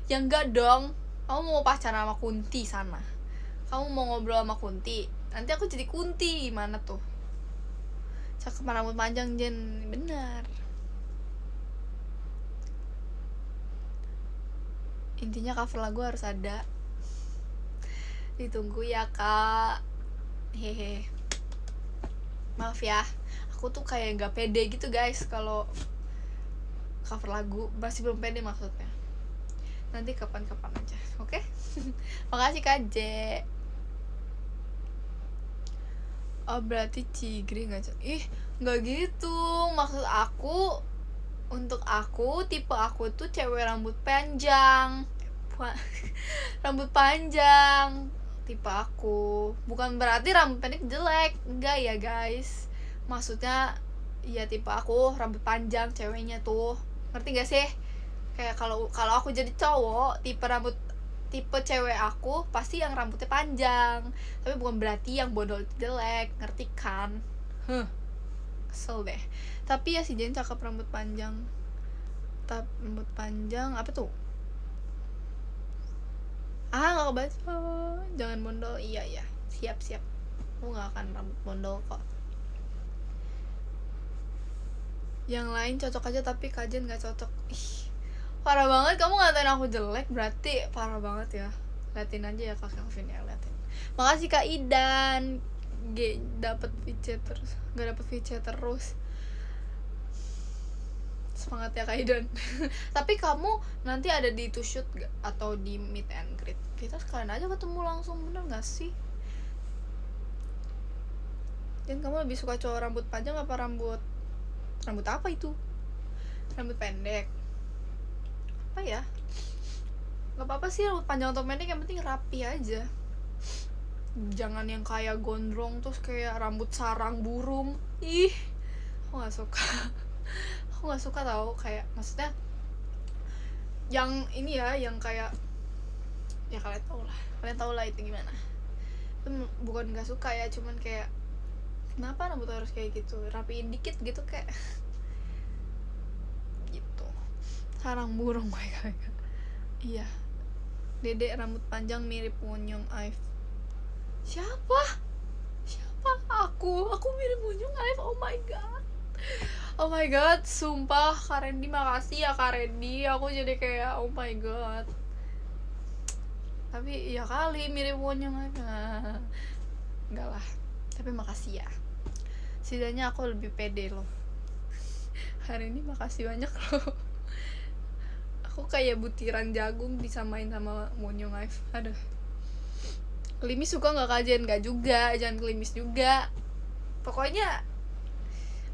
Ya enggak dong. Kamu mau pacaran sama Kunti sana. Kamu mau ngobrol sama Kunti. Nanti aku jadi Kunti, gimana tuh? Cakep rambut panjang Jen, benar. Intinya cover lagu harus ada. Ditunggu ya Kak. Hehe. Maaf ya, aku tuh kayak nggak pede gitu guys kalau cover lagu, masih belum pede maksudnya. Nanti kapan-kapan aja, oke? Makasih Kak J. Oh berarti Cigri nggak nggak gitu, maksud aku untuk aku tipe aku tuh cewek rambut panjang. Rambut panjang tipe aku, bukan berarti rambut pendek jelek, enggak ya guys, maksudnya ya tipe aku rambut panjang ceweknya tuh, ngerti gak sih? Kayak kalau aku jadi cowok, tipe cewek aku pasti yang rambutnya panjang, tapi bukan berarti yang bodol jelek, ngerti kan? Kesel deh. Tapi ya si Jen cakep rambut panjang. Rambut panjang apa tuh? Gak kebaca. Jangan bondol. Iya siap aku gak akan rambut bondol kok. Yang lain cocok aja tapi Kajen gak cocok. Ih, parah banget, kamu ngatain aku jelek, berarti parah banget ya. Liatin aja ya Kak Kelvin ya, liatin. Makasih Kak Idan. Dapet VC terus. Gak dapet VC terus. Semangat ya Kak Idan. Tapi kamu nanti ada di to shoot gak? Atau di meet and greet? Kita sekalian aja ketemu langsung, bener gak sih? Dan kamu lebih suka cowok rambut panjang apa rambut apa itu? Rambut pendek. Apa ya? Gak apa-apa sih rambut panjang atau pendek, yang penting rapi aja. Jangan yang kayak gondrong terus kayak rambut sarang burung. Ih, aku gak suka. Aku gak suka tau, kayak maksudnya yang ini ya, yang kayak ya kalian tau lah itu gimana. Itu bukan gak suka ya, cuman kayak kenapa rambut harus kayak gitu, rapiin dikit gitu kayak gitu. Sarang burung kayak iya. Dedek rambut panjang mirip Wonyong Aif. Siapa aku mirip Wonyong Aif? Oh my god, sumpah Kak Randy, makasih ya Kak Randy, aku jadi kayak oh my god. Tapi ya kali mirip Wonyong Aif. Enggak lah, tapi makasih ya, setidaknya aku lebih pede loh. Hari ini makasih banyak loh. Aku kayak butiran jagung disamain sama Wonyong Aif. Aduh. Klimis suka gak Kajen? Gak juga, jangan klimis juga. Pokoknya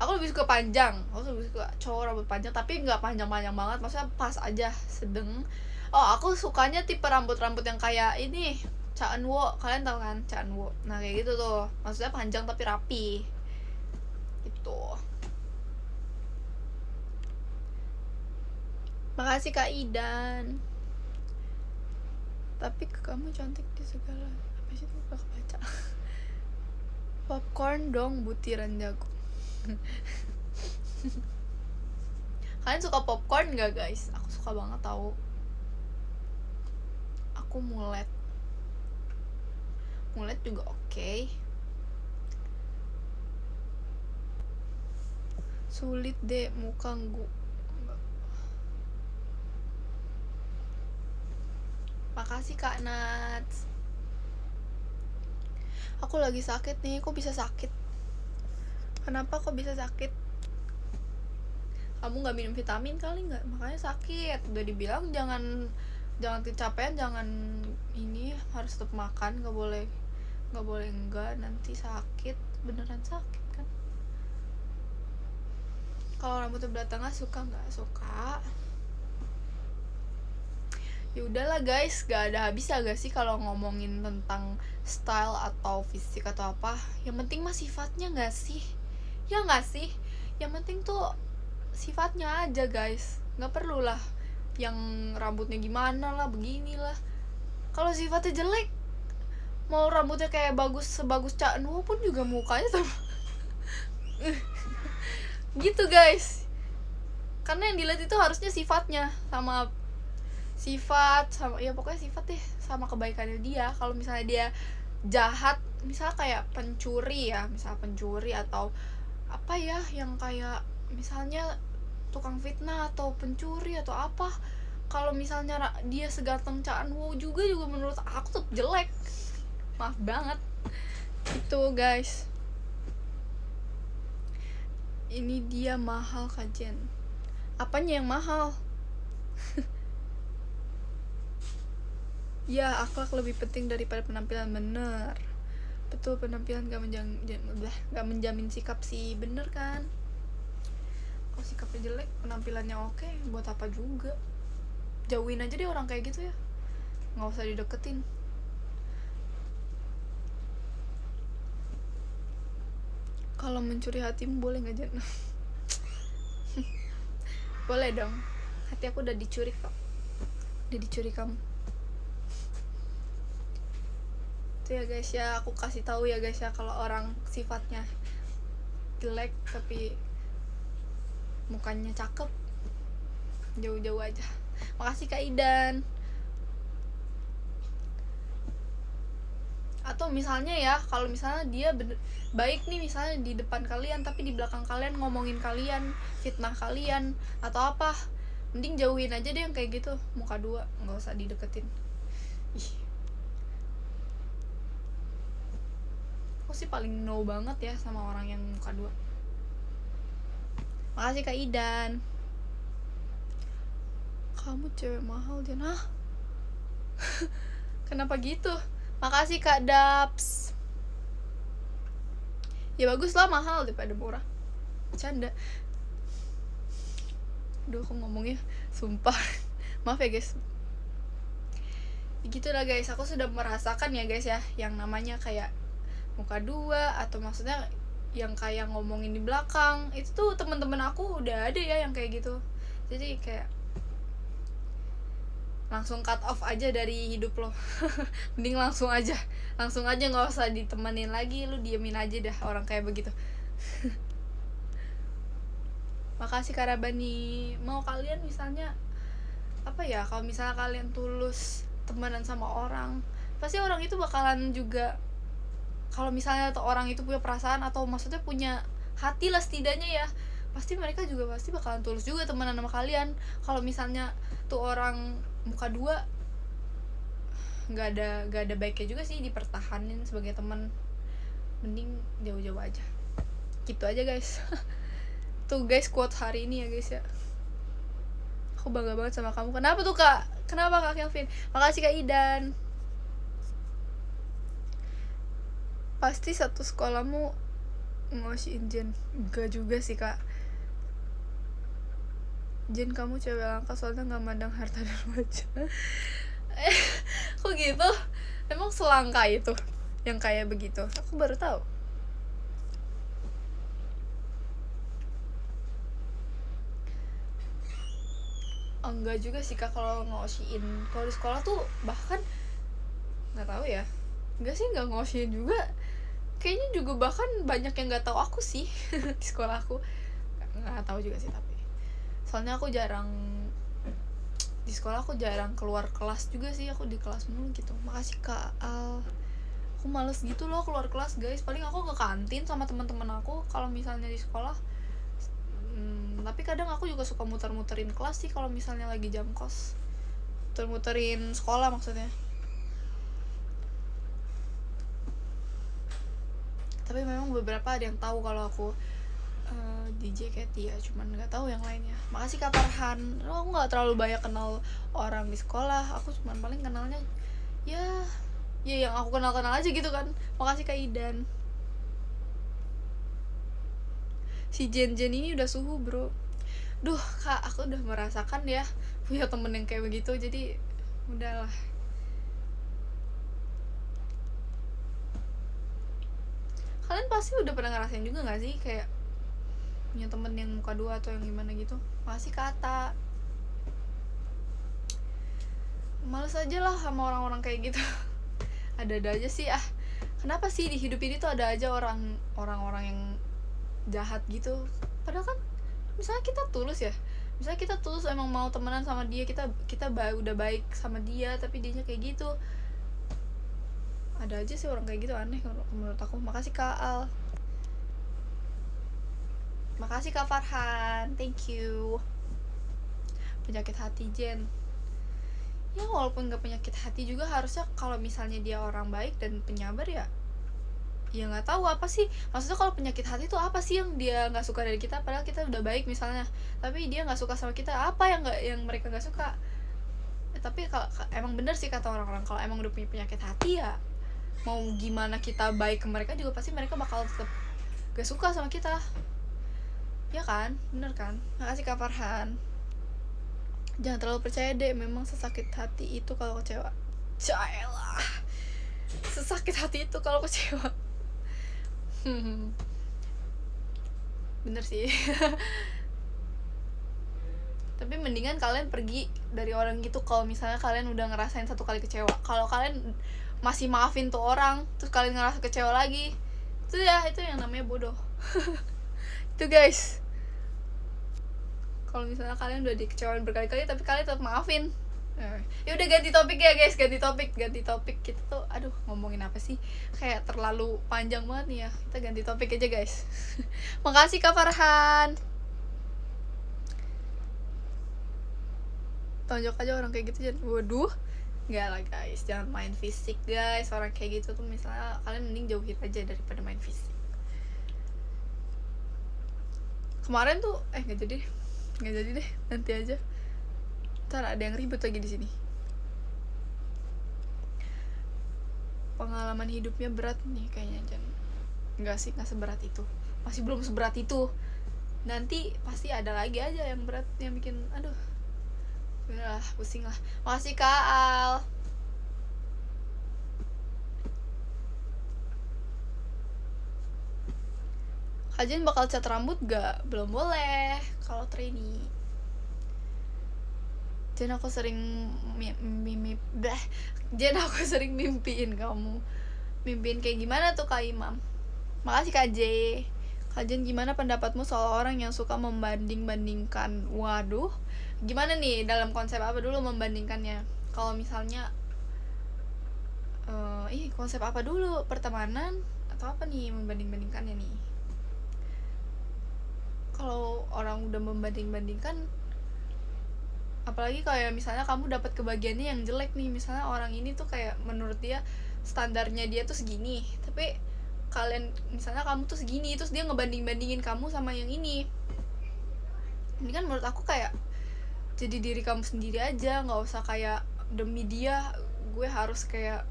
aku lebih suka panjang, aku lebih suka cowok rambut panjang, tapi nggak panjang-panjang banget, maksudnya pas aja, sedeng. Oh, aku sukanya tipe rambut-rambut yang kayak ini, Cha Eun-woo, kalian tahu kan Cha Eun-woo? Nah kayak gitu tuh, maksudnya panjang tapi rapi gitu. Makasih Kak Idan. Tapi kamu cantik di segala, apa sih itu, gak kebaca. Popcorn dong, butiran jagung. Kalian suka popcorn gak guys? Aku suka banget tau. Aku mulet juga oke. Sulit deh muka Makasih Kak Nats. Aku lagi sakit nih, kok bisa sakit? Kenapa kok bisa sakit? Kamu nggak minum vitamin kali nggak? Makanya sakit. Udah dibilang jangan kecapean, jangan ini, harus tetap makan, nggak boleh enggak, nanti sakit, beneran sakit kan. Kalau rambutnya belah tengah suka nggak? Suka. Ya udahlah guys, gak ada habis gak sih kalau ngomongin tentang style atau fisik atau apa. Yang penting mah sifatnya gak sih? Ya gak sih? Yang penting tuh sifatnya aja guys. Gak perlu lah yang rambutnya gimana lah, beginilah. Kalau sifatnya jelek, mau rambutnya kayak sebagus Cak Nuwo pun juga mukanya sama gitu guys. Karena yang dilihat itu harusnya sifatnya, sama ya pokoknya sifat deh, sama kebaikannya dia. Kalau misalnya dia jahat, misalnya kayak pencuri ya, misalnya pencuri atau apa ya, yang kayak misalnya tukang fitnah atau pencuri atau apa, kalau misalnya dia seganteng Cak Anwo juga menurut aku tuh jelek. Maaf banget itu guys. Ini dia mahal kajen. Apanya yang mahal? Ya, akhlak lebih penting daripada penampilan, bener. Betul, penampilan gak menjamin sikap sih, bener kan? Kalau sikapnya jelek, penampilannya oke, buat apa juga? Jauhin aja deh orang kayak gitu ya, nggak usah dideketin. Kalau mencuri hatimu boleh nggak Jan? Boleh dong, hati aku udah dicuri kok, udah dicuri kamu. Itu ya guys ya, aku kasih tahu ya guys ya, kalau orang sifatnya jelek tapi mukanya cakep, jauh-jauh aja. Makasih Kak Idan. Atau misalnya ya, kalau misalnya dia baik nih misalnya di depan kalian, tapi di belakang kalian ngomongin kalian, fitnah kalian atau apa, mending jauhin aja deh yang kayak gitu, muka dua, nggak usah dideketin. Ih, aku sih paling no banget ya sama orang yang muka dua. Makasih Kak Idan. Kamu cewek mahal Jan. Hah? Kenapa gitu? Makasih Kak Daps. Ya bagus lah, mahal daripada murah. Canda. Aduh, aku ngomongnya sumpah. Maaf ya guys. Gitu lah guys, aku sudah merasakan ya guys ya, yang namanya kayak muka dua, atau maksudnya yang kayak ngomongin di belakang. Itu tuh teman-teman aku udah ada ya yang kayak gitu. Jadi kayak langsung cut off aja dari hidup lo. Mending langsung aja nggak usah ditemenin lagi, lu diemin aja dah orang kayak begitu. Makasih Karabani. Mau kalian misalnya apa ya, kalau misalnya kalian tulus temenan sama orang, pasti orang itu bakalan juga, kalau misalnya tuh orang itu punya perasaan atau maksudnya punya hati lah setidaknya ya, pasti mereka juga pasti bakalan tulus juga temenan sama kalian. Kalau misalnya tuh orang muka dua, nggak ada baiknya juga sih dipertahanin sebagai teman, mending jauh-jauh aja. Gitu aja guys. Tuh guys, quote hari ini ya guys ya, aku bangga banget sama kamu. Kenapa tuh Kak? Kenapa Kak Kelvin? Makasih Kak Idan. Pasti satu sekolahmu ngosiin Jen. Enggak juga sih Kak. Jen, kamu cewek langka soalnya gak mandang harta dan wajah. Kok gitu? Emang selangka itu yang kayak begitu? Aku baru tahu. Enggak juga sih Kak kalau ngosiin. Kalau di sekolah tuh bahkan nggak tahu ya. Enggak sih, nggak ngosiin juga. Kayaknya juga bahkan banyak yang nggak tahu aku sih di sekolah aku. Nggak tahu juga sih, tapi soalnya aku jarang di sekolah, aku jarang keluar kelas juga sih, aku di kelas mulu gitu. Makasih Kak Al. Aku males gitu loh keluar kelas guys, paling aku ke kantin sama teman-teman aku kalau misalnya di sekolah. Tapi kadang aku juga suka muter-muterin kelas sih kalau misalnya lagi jam kos, muter-muterin sekolah maksudnya. Tapi memang beberapa ada yang tahu kalau aku DJ Katy ya, cuman nggak tahu yang lainnya. Makasih Kak Farhan. Aku nggak terlalu banyak kenal orang di sekolah, aku cuman paling kenalnya ya yang aku kenal aja gitu kan. Makasih Kak Idan. Si Jen ini udah suhu bro. Duh Kak, aku udah merasakan ya punya temen yang kayak begitu, jadi udahlah. Kalian pasti udah pernah ngerasain juga gak sih kayak punya temen yang muka dua atau yang gimana gitu, masih kata males aja lah sama orang-orang kayak gitu. Ada-ada aja sih kenapa sih di hidup ini tuh ada aja orang-orang yang jahat gitu, padahal kan misalnya kita tulus ya, misalnya kita tulus emang mau temenan sama dia, kita udah baik sama dia, tapi dianya kayak gitu. Ada aja sih orang kayak gitu, aneh menurut aku. Makasih Kak Al, makasih Kak Farhan, thank you. Penyakit hati Jen, ya walaupun gak penyakit hati juga harusnya kalau misalnya dia orang baik dan penyabar ya nggak tahu apa sih maksudnya. Kalau penyakit hati itu apa sih yang dia nggak suka dari kita, padahal kita udah baik misalnya, tapi dia nggak suka sama kita, apa yang mereka nggak suka. Tapi kalau emang bener sih kata orang-orang, kalau emang udah punya penyakit hati ya mau gimana kita baik ke mereka juga pasti mereka bakal tetap gak suka sama kita, ya kan? Bener kan? Makasih Kak Farhan. Jangan terlalu percaya deh, memang sesakit hati itu kalau kecewa. Cailah, sesakit hati itu kalau kecewa. Bener sih. Tapi mendingan kalian pergi dari orang gitu kalau misalnya kalian udah ngerasain satu kali kecewa. Kalau kalian masih maafin tuh orang terus kalian ngerasa kecewa lagi, itu yang namanya bodoh. Itu guys, kalau misalnya kalian udah dikecewain berkali-kali tapi kalian tetap maafin, ya udah ganti topik ya guys, ganti topik. Kita tuh ngomongin apa sih, kayak terlalu panjang banget nih ya, kita ganti topik aja guys. Makasih Kak Farhan. Tonjok aja orang kayak gitu, waduh, nggak lah guys, jangan main fisik guys. Orang kayak gitu tuh misalnya kalian mending jauhin aja daripada main fisik. Kemarin tuh nggak jadi deh, nanti aja, ntar ada yang ribut lagi di sini. Pengalaman hidupnya berat nih kayaknya, Jan. Enggak sih, nggak seberat itu, masih belum seberat itu. Nanti pasti ada lagi aja yang berat, yang bikin udah pusing lah. Makasih Kak Al. Kajian bakal cat rambut gak? Belum boleh kalau trainee. Jen aku sering mimpiin kamu. Mimpiin kayak gimana tuh Kak Imam? Makasih Kak J. Kak Jen, gimana pendapatmu soal orang yang suka membanding-bandingkan? Waduh, gimana nih, dalam konsep apa dulu membandingkannya? Kalau misalnya konsep apa dulu? Pertemanan atau apa nih membanding-bandingkannya nih? Kalau orang udah membanding-bandingkan, apalagi kayak misalnya kamu dapat kebahagiaannya yang jelek nih, misalnya orang ini tuh kayak menurut dia standarnya dia tuh segini, tapi kalian misalnya kamu tuh segini, terus dia ngebanding-bandingin kamu sama yang ini kan menurut aku kayak jadi diri kamu sendiri aja, nggak usah kayak demi dia gue harus kayak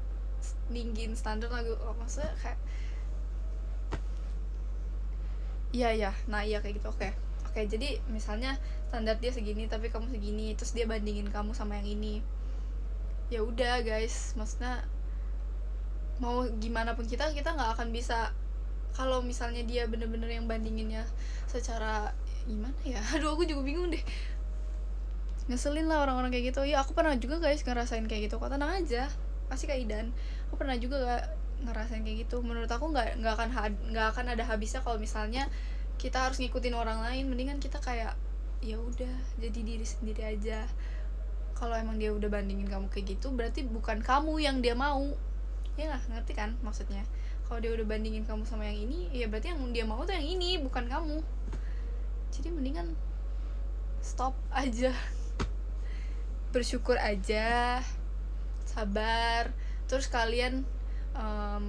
ninggin standar lagi. Maksudnya kayak iya kayak gitu. Oke, jadi misalnya standar dia segini tapi kamu segini, terus dia bandingin kamu sama yang ini, ya udah guys, maksudnya mau gimana pun kita nggak akan bisa kalau misalnya dia bener-bener yang bandinginnya secara gimana ya. Aduh, aku juga bingung deh, ngeselin lah orang-orang kayak gitu. Ya aku pernah juga guys ngerasain kayak gitu, kok tenang aja, pasti Kak Idan, aku pernah juga gak ngerasain kayak gitu. Menurut aku nggak akan ada habisnya kalau misalnya kita harus ngikutin orang lain. Mendingan kita kayak ya udah jadi diri sendiri aja. Kalau emang dia udah bandingin kamu kayak gitu, berarti bukan kamu yang dia mau, ya nggak, ngerti kan maksudnya? Kalau dia udah bandingin kamu sama yang ini, ya berarti yang dia mau tuh yang ini, bukan kamu. Jadi mendingan stop aja, bersyukur aja, sabar, terus kalian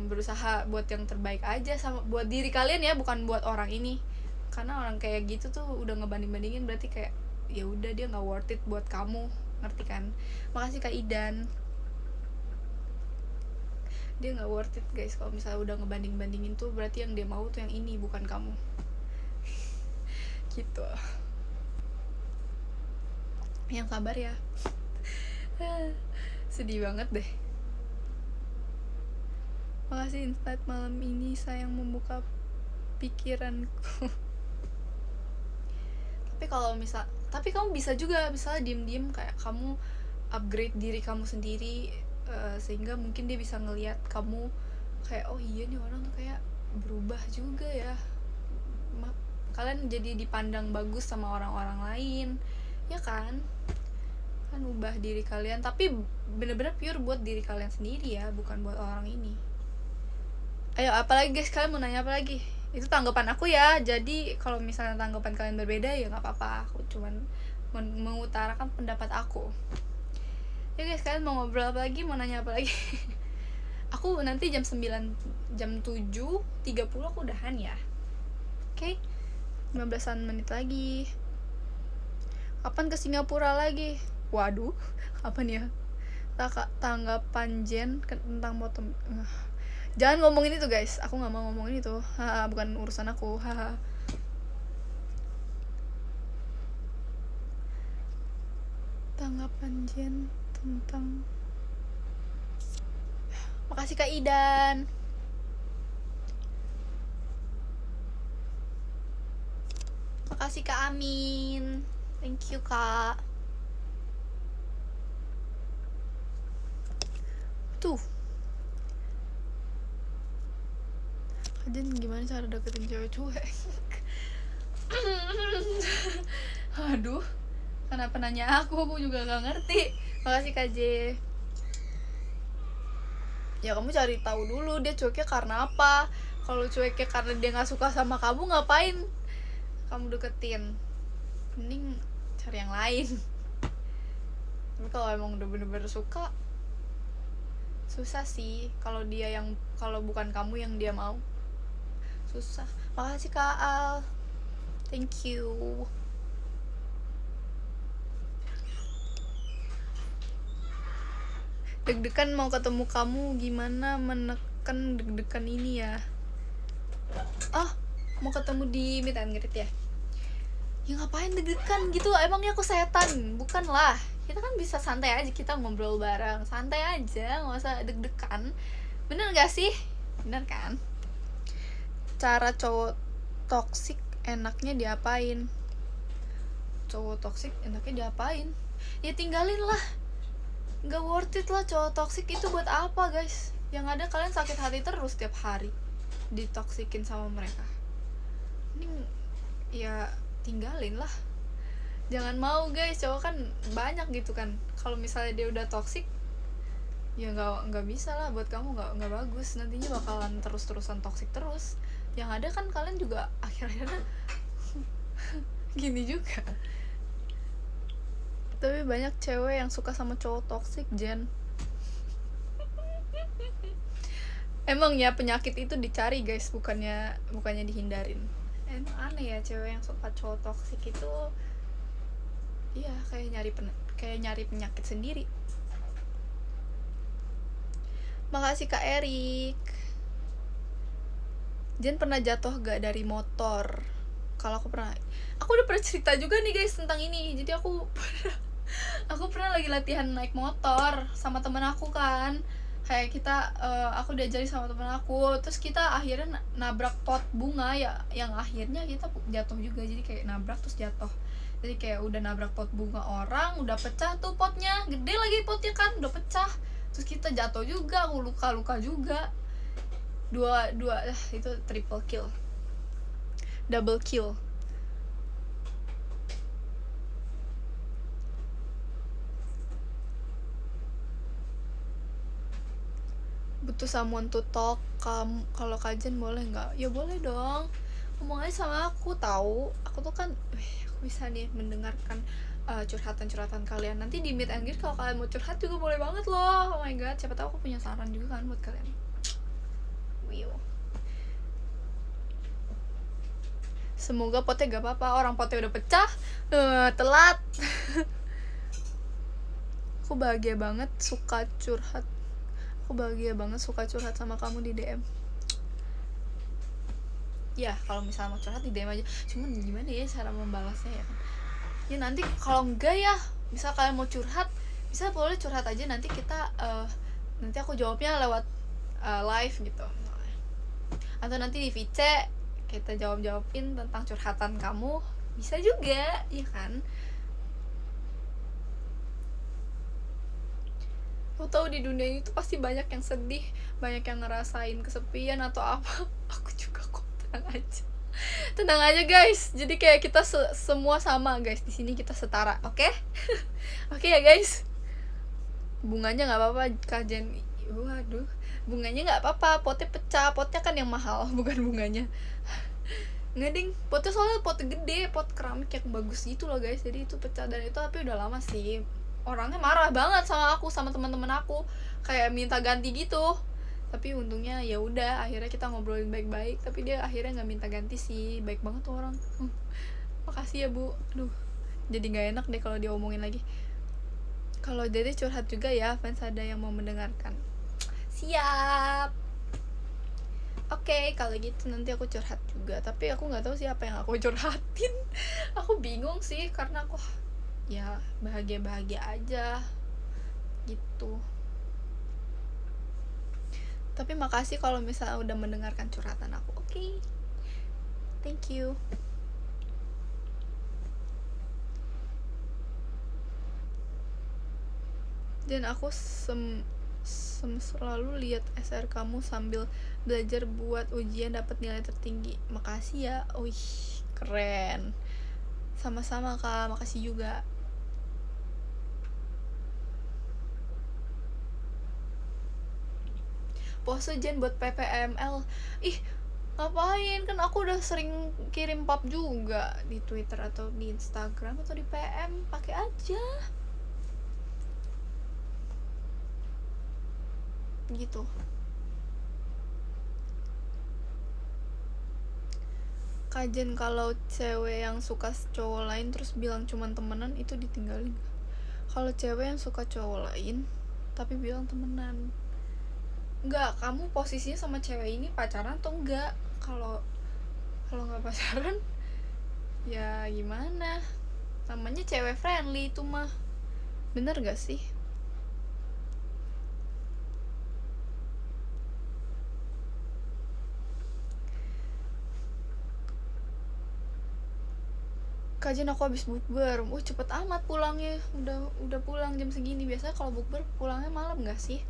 berusaha buat yang terbaik aja sama buat diri kalian ya, bukan buat orang ini. Karena orang kayak gitu tuh udah ngebanding-bandingin, berarti kayak ya udah dia nggak worth it buat kamu, ngerti kan? Makasih Kak Idan. Dia nggak worth it guys kalau misalnya udah ngebanding-bandingin tuh, berarti yang dia mau tuh yang ini, bukan kamu. Gitu. Yang sabar ya. Sedih banget deh. Makasih insight malam ini, sayang membuka pikiranku. Tapi kamu bisa juga misalnya diem-diem kayak kamu upgrade diri kamu sendiri, sehingga mungkin dia bisa ngelihat kamu kayak, oh iya nih orang tuh kayak berubah juga ya. Kalian jadi dipandang bagus sama orang-orang lain, ya kan ubah diri kalian, tapi bener-bener pure buat diri kalian sendiri ya, bukan buat orang ini. Ayo, apalagi guys, kalian mau nanya apa lagi? Itu tanggapan aku ya, jadi kalau misalnya tanggapan kalian berbeda ya nggak apa-apa, aku cuman mengutarakan pendapat aku. Ya guys, kalian mau ngobrol apa lagi, mau nanya apa lagi? Aku nanti jam 9, jam 7.30 aku udahan ya. Oke, 15 menit lagi. Kapan ke Singapura lagi? Waduh, kapan ya? Tanggapan Jen tentang motor. Jangan ngomongin itu guys, aku nggak mau ngomongin itu. Bukan urusan aku. Tanggapan Jen tentang. Makasih Kak Idan. Makasih Kak Amin. Thank you Kak. Tuh. Kajian gimana cara deketin cewek cuek? Aduh, kenapa nanya aku juga gak ngerti. Makasih Kak J. Ya kamu cari tahu dulu dia cueknya karena apa. Kalau cueknya karena dia gak suka sama kamu, ngapain kamu deketin? Mending cari yang lain. Tapi kalau emang udah bener-bener suka, susah sih. Kalau bukan kamu yang dia mau, susah. Makasih Kak Al, thank you. Deg-degan mau ketemu kamu, gimana menekan deg-degan ini ya? Mau ketemu di meet and greet ya? Ya ngapain deg-degan gitu, emangnya aku setan? Bukan lah, kita kan bisa santai aja, kita ngobrol bareng, santai aja, nggak usah deg-degan. Bener gak sih? Bener kan? Cara cowok toksik enaknya diapain? Cowok toksik enaknya diapain? Ya tinggalin lah, nggak worth it lah cowok toksik itu. Buat apa guys? Yang ada kalian sakit hati terus tiap hari ditoksikin sama mereka. Ini ya tinggalin lah, jangan mau guys. Cowok kan banyak gitu kan, kalau misalnya dia udah toksik ya nggak bisa lah buat kamu, nggak bagus, nantinya bakalan terus-terusan toksik terus. Yang ada kan kalian juga akhir-akhirnya gini juga. Tapi banyak cewek yang suka sama cowok toksik, Jen. Emang ya penyakit itu dicari guys, bukannya dihindarin. Emang aneh ya cewek yang suka cowok toksik itu. Iya, kayak nyari penyakit sendiri. Makasih Kak Erik. Jen pernah jatuh gak dari motor? Kalau aku udah pernah cerita juga nih guys tentang ini. Jadi aku pernah lagi latihan naik motor sama temen aku kan. Kayak aku diajarin sama temen aku, terus kita akhirnya nabrak pot bunga ya, yang akhirnya kita jatuh juga. Jadi kayak nabrak terus jatuh. Jadi kayak udah nabrak pot bunga orang, udah pecah tuh potnya, gede lagi potnya kan, udah pecah. Terus kita jatuh juga, aku luka juga. Dua itu triple kill, double kill. Butuh someone to talk. Kalau kajian boleh nggak? Ya boleh dong, ngomong aja sama aku. Tahu aku tuh kan aku bisa nih mendengarkan curhatan kalian. Nanti di meet and greet kalau kalian mau curhat juga boleh banget loh. Oh my god, siapa tahu aku punya saran juga kan buat kalian. Semoga potnya gak apa-apa, orang potnya udah pecah, telat. Aku bahagia banget suka curhat sama kamu di DM. Ya kalau misalnya mau curhat di DM aja, cuman gimana ya cara membalasnya ya kan? Ya nanti kalau enggak ya, misal kalian mau curhat bisa boleh curhat aja, nanti kita nanti aku jawabnya lewat live gitu, atau nanti di VC kita jawabin tentang curhatan kamu, bisa juga ya kan. Aku tahu di dunia ini tuh pasti banyak yang sedih, banyak yang ngerasain kesepian atau apa. Aku juga kok, tenang aja guys. Jadi kayak kita semua sama guys di sini, kita setara, oke? Oke ya guys. Bunganya nggak apa-apa Kak Jen. Waduh, bunganya nggak apa-apa, potnya pecah, potnya kan yang mahal, bukan bunganya. Nggak ding, potnya soalnya pot gede, pot keramik yang bagus gitu loh guys, jadi itu pecah. Dan itu tapi udah lama sih, orangnya marah banget sama aku, sama teman-teman aku, kayak minta ganti gitu. Tapi untungnya ya udah, akhirnya kita ngobrolin baik-baik, tapi dia akhirnya nggak minta ganti sih, baik banget tuh orang. Makasih ya bu. Aduh, jadi nggak enak deh kalau dia omongin lagi. Kalau Dede curhat juga ya, fans ada yang mau mendengarkan. Siap. Oke, kalau gitu nanti aku curhat juga. Tapi aku nggak tahu sih apa yang aku curhatin. Aku bingung sih, karena aku ya bahagia-bahagia aja gitu. Tapi makasih kalau misalnya udah mendengarkan curhatan aku. Oke. Thank you. Dan aku selalu lihat SR kamu sambil belajar buat ujian dapat nilai tertinggi. Makasih ya. Wih, keren. Sama-sama Kak, makasih juga. Pose Jen buat PPML. Ih, ngapain? Kan aku udah sering kirim pap juga di Twitter atau di Instagram atau di PM, pakai aja. Gitu. Kajen, kalau cewek yang suka cowok lain terus bilang cuman temenan, itu ditinggalin. Kalau cewek yang suka cowok lain tapi bilang temenan, enggak, kamu posisinya sama cewek ini pacaran atau enggak? Kalau nggak pacaran ya gimana, namanya cewek friendly itu mah, bener gak sih? Kajian aku habis bukber. Cepet amat pulangnya, udah pulang jam segini. Biasanya kalau bukber pulangnya malam gak sih?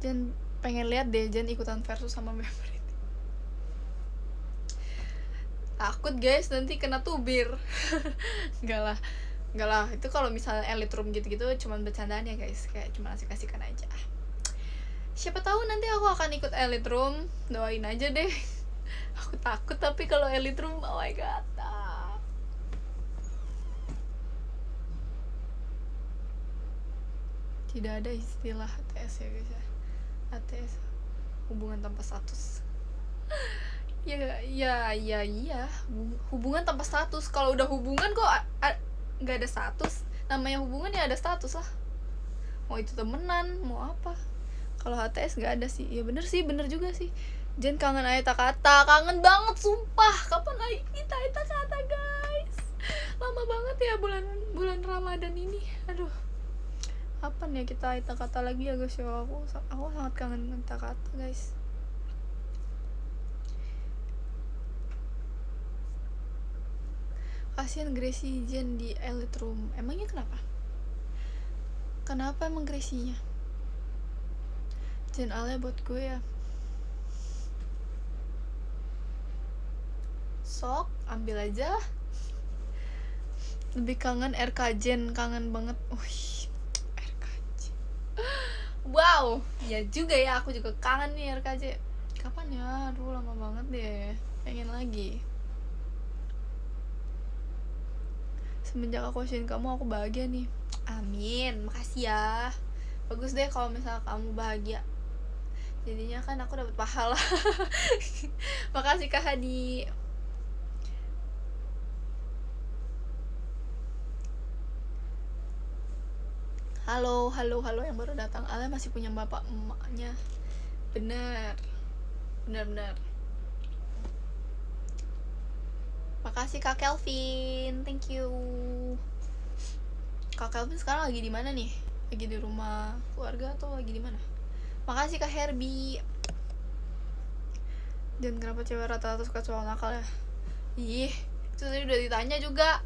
Jen pengen lihat deh Jen ikutan versus sama member itu. Takut guys nanti kena tubir. Enggak lah, itu kalau misalnya elite room gitu-gitu cuman bercandaan ya guys, kayak cuma asik-asikan aja. Siapa tahu nanti aku akan ikut elite room, doain aja deh. Aku takut tapi kalau elite room, oh my god. Tidak ada istilah ATS ya guys ya. ATS, hubungan tanpa status. Iya, hubungan tanpa status. Kalau udah hubungan kok nggak ada status. Namanya hubungan ya ada status lah, mau itu temenan mau apa. Kalau HTS nggak ada sih. Ya bener juga sih. Jen kangen Aita Kata, kangen banget sumpah. Kapan lagi kita Aita Kata guys? Lama banget ya bulan Ramadan ini. Aduh, kapan ya kita Aita Kata lagi ya guys ya. Aku sangat kangen Aita Kata guys. Kasian Gracie Jen di elite room. Emangnya kenapa? Kenapa emang Gracie-nya? Jen Ale buat gue ya. Sok, ambil aja. Lebih kangen RK Jen, kangen banget. Wih, RK Jen. Wow, ya juga ya, aku juga kangen nih RK Jen. Kapan ya? Aduh, lama banget deh. Pengen lagi. Semenjak aku share kamu, aku bahagia nih. Amin, makasih ya. Bagus deh kalau misalnya kamu bahagia. Jadinya kan aku dapat pahala. Makasih Kak Hadi. Halo yang baru datang. Ale masih punya bapak emaknya. Bener. Makasih Kak Kelvin, thank you. Kak Kelvin sekarang lagi di mana nih? Lagi di rumah keluarga atau lagi di mana? Makasih Kak Herbie. Dan kenapa cewek rata-rata suka cowok nakal ya? Ih, itu tadi udah ditanya juga.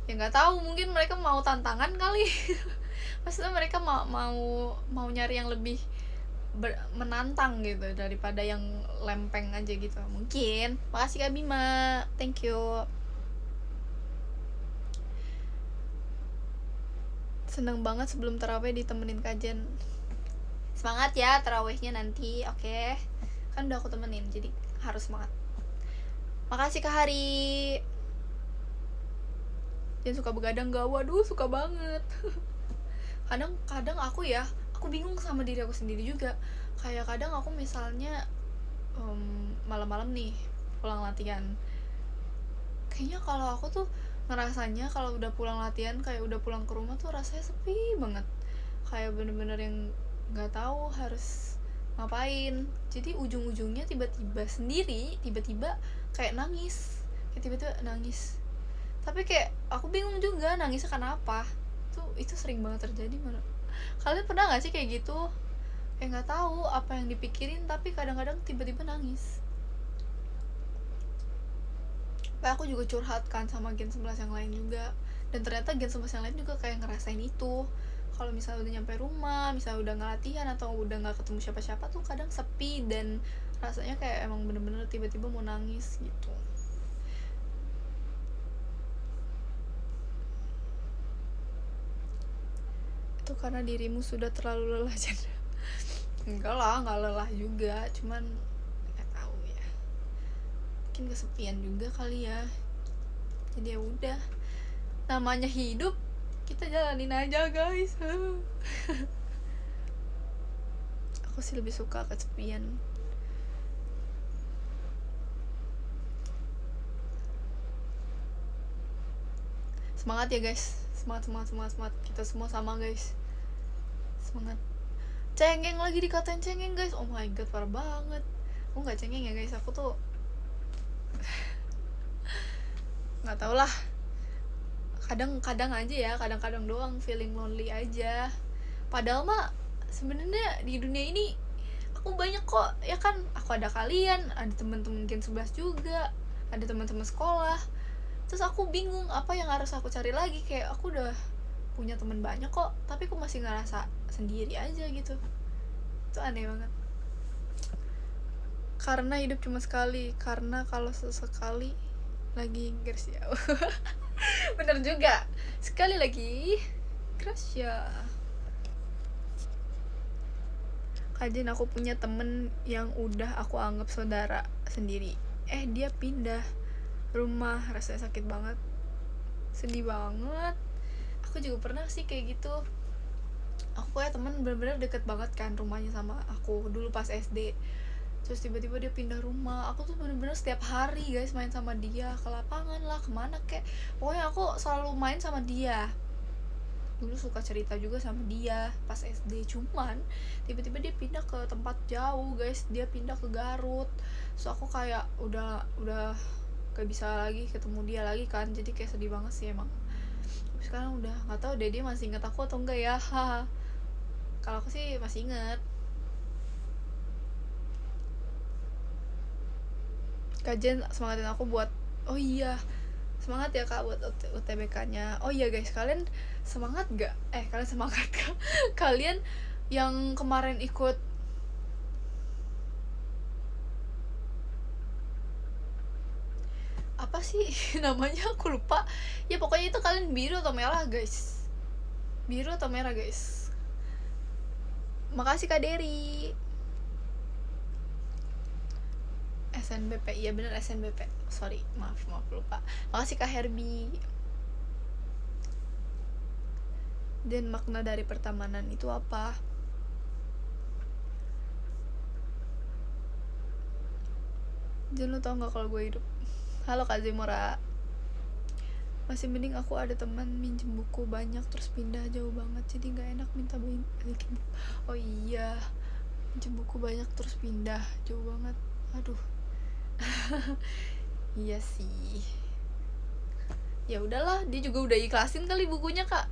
Ya nggak tahu, mungkin mereka mau tantangan kali. Maksudnya mereka mau nyari yang lebih menantang gitu daripada yang lempeng aja gitu. Mungkin. Makasih Kak Bima. Thank you. Seneng banget sebelum taraweh ditemenin kajian. Semangat ya tarawehnya nanti, oke? Kan udah aku temenin, jadi harus semangat. Makasih Kak Hari. Jangan suka begadang gak? Waduh, suka banget. Kadang aku bingung sama diri aku sendiri juga. Kayak kadang aku misalnya malam-malam nih pulang latihan, kayaknya kalau aku tuh ngerasanya kalau udah pulang latihan, kayak udah pulang ke rumah tuh rasanya sepi banget, kayak bener-bener yang nggak tahu harus ngapain. Jadi ujung-ujungnya tiba-tiba kayak nangis, tapi kayak aku bingung juga nangisnya karena apa. Itu sering banget terjadi. Mana kalian pernah nggak sih kayak gitu, kayak nggak tahu apa yang dipikirin tapi kadang-kadang tiba-tiba nangis. Tapi aku juga curhat kan sama Gen 11 yang lain juga, dan ternyata Gen 11 yang lain juga kayak ngerasain itu. Kalau misalnya udah nyampe rumah, misalnya udah nggak latihan atau udah nggak ketemu siapa-siapa tuh kadang sepi dan rasanya kayak emang bener-bener tiba-tiba mau nangis gitu. Itu karena dirimu sudah terlalu lelah Chandra. Enggak lah, nggak lelah juga, cuman nggak tahu ya, mungkin kesepian juga kali ya. Jadi ya udah, namanya hidup, kita jalanin aja guys. Aku sih lebih suka kesepian. Semangat ya guys, semangat. Kita semua sama guys, semangat. Cengeng lagi dikatain cengeng guys, oh my god, parah banget. Aku nggak cengeng ya guys, aku tuh nggak tau lah, kadang-kadang aja ya, kadang-kadang doang feeling lonely aja. Padahal mah sebenarnya di dunia ini aku banyak kok ya kan, aku ada kalian, ada teman-teman Gen 11 juga, ada teman-teman sekolah. Terus aku bingung apa yang harus aku cari lagi, kayak aku udah punya teman banyak kok tapi aku masih ngerasa sendiri aja gitu. Itu aneh banget. Karena hidup cuma sekali, karena kalau sesekali lagi Gracia. Bener juga, sekali lagi Gracia. Kajian aku punya temen yang udah aku anggap saudara sendiri, dia pindah rumah, rasanya sakit banget, sedih banget. Aku juga pernah sih kayak gitu. Aku punya temen bener-bener deket banget kan rumahnya sama aku dulu pas SD, terus tiba-tiba dia pindah rumah. Aku tuh bener-bener setiap hari guys main sama dia, ke lapangan lah, kemana kek, pokoknya aku selalu main sama dia. Dulu suka cerita juga sama dia pas SD, cuman tiba-tiba dia pindah ke tempat jauh guys, dia pindah ke Garut. So aku kayak udah gak bisa lagi ketemu dia lagi kan, jadi kayak sedih banget sih emang. Tapi sekarang udah nggak tahu deh dia masih inget aku atau enggak ya. Kalau aku sih masih inget. Kajian semangatin aku buat, oh iya semangat ya kak buat UTBK-nya. Oh iya guys, kalian semangat gak? Kalian semangat gak? Kalian yang kemarin ikut apa sih namanya, aku lupa ya, pokoknya itu kalian biru atau merah guys, biru atau merah guys. Makasih Kak Dery. SNBP, iya bener SNBP, sorry, maaf lupa. Makasih Kak Herbie. Dan makna dari pertemanan itu apa? Jangan lu tau gak kalau gue hidup. Halo Kak Zemora. Masih mending aku ada teman minjem buku banyak terus pindah jauh banget, jadi gak enak minta balikin buku. Oh iya, minjem buku banyak terus pindah jauh banget, aduh. Iya sih, ya udahlah, dia juga udah ikhlasin kali bukunya kak.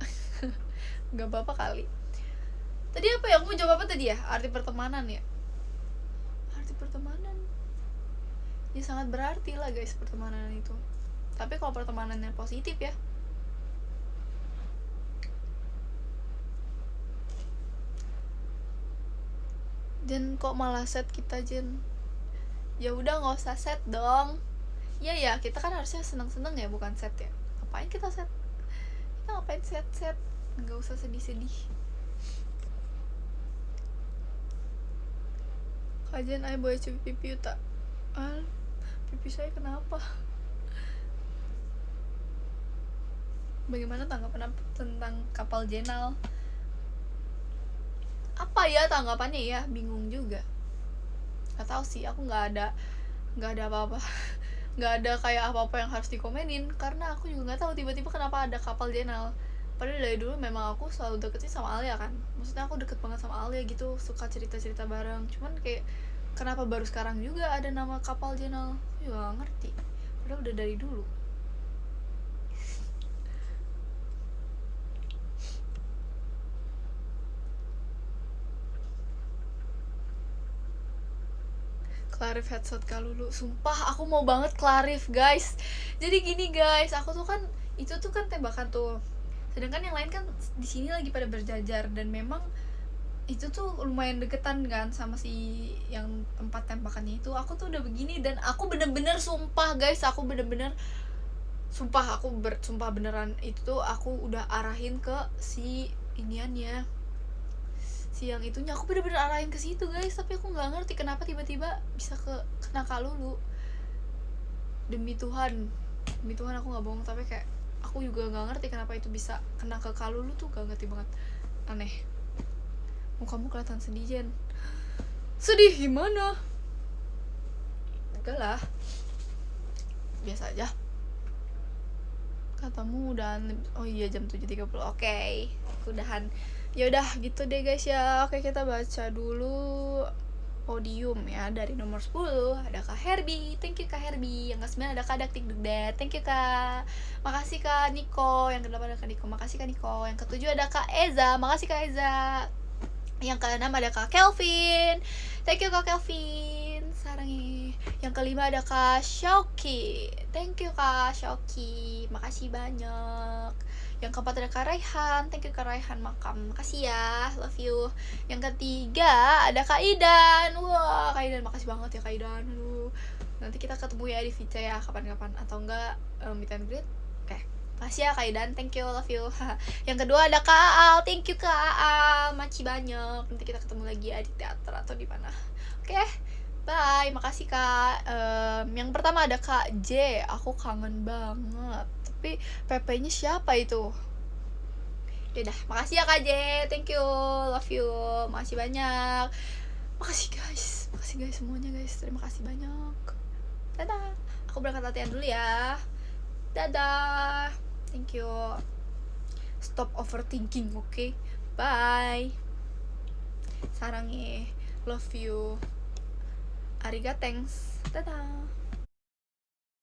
Nggak apa-apa kali. Tadi apa ya, aku mau jawab apa tadi ya? Arti pertemanan ya, arti pertemanan ya sangat berarti lah guys pertemanan itu, tapi kalau pertemanannya positif ya. Jen kok malah set kita Jen, ya udah nggak usah set dong. Iya ya, kita kan harusnya seneng-seneng ya, bukan set ya. Ngapain kita set, kita ngapain set, nggak usah sedih-sedih. Kajian ay boleh cuci pipi tak? Pipi saya kenapa? Bagaimana tanggapan tentang kapal Jenal? Apa ya tanggapannya ya, bingung juga. Gak tahu sih, aku nggak ada apa-apa. Nggak ada kayak apa-apa yang harus dikomenin, karena aku juga nggak tahu tiba-tiba kenapa ada kapal Jenal. Padahal dari dulu memang aku selalu deketnya sama Alia kan, maksudnya aku deket banget sama Alia gitu, suka cerita-cerita bareng. Cuman kayak kenapa baru sekarang juga ada nama kapal Jenal, aku juga gak ngerti, padahal udah dari dulu. Clarif headset Kalulu, sumpah aku mau banget Clarif guys. Jadi gini guys, aku tuh kan itu tuh kan tembakan tuh, sedangkan yang lain kan di sini lagi pada berjajar, dan memang itu tuh lumayan deketan kan sama si yang tempat tembakannya itu. Aku tuh udah begini dan aku bener-bener sumpah guys, aku bener-bener sumpah, sumpah beneran itu tuh aku udah arahin ke si iniannya, si yang itunya, aku bener-bener arahin ke situ guys, tapi aku nggak ngerti kenapa tiba-tiba bisa kena Kalulu. Demi Tuhan aku nggak bohong, tapi kayak aku juga nggak ngerti kenapa itu bisa kena ke Kalulu tuh, gak ngerti banget, aneh. Mukamu kelihatan sedih Jen. Sedih gimana? Enggak lah, biasa aja. Katamu udah, oh iya jam 7.30. Oke, udahan. Ya udah gitu deh guys ya. Oke, kita baca dulu podium ya. Dari nomor 10 ada Kak Herbie, thank you Kak Herbie. Yang ke-9 ada Kak Daktik Dugdet, thank you Kak. Makasih Kak Niko. Yang ke-8 ada Kak Niko, makasih Kak Niko. Yang ke-7 ada Kak Eza, makasih Kak Eza. Yang ke-6 ada Kak Kelvin, thank you Kak Kelvin, sarangi. Yang ke-5 ada Kak Shoki, thank you Kak Shoki, makasih banyak. Yang ke-4 ada Kak Raihan, thank you Kak Raihan Makam, makasih ya, love you. Yang ke-3 ada Kak Idan, wah Kak Idan makasih banget ya Kak Idan. Nanti kita ketemu ya di VC ya kapan-kapan, atau enggak meet and greet. Oke, makasih ya Kak Idan, thank you, love you. Yang kedua ada Kak Al, thank you Kak Al, makasih banyak. Nanti kita ketemu lagi ya di teater atau di mana. Oke, bye, makasih Kak. Yang pertama ada Kak J, aku kangen banget. Tapi PP-nya siapa itu? Yaudah, makasih ya Kak J, thank you, love you, makasih banyak. Makasih guys semuanya guys, terima kasih banyak. Dadah, aku berangkat latihan dulu ya. Dadah, thank you. Stop overthinking, okay? Bye. Sarangi, love you. Ariga, thanks. Dadah.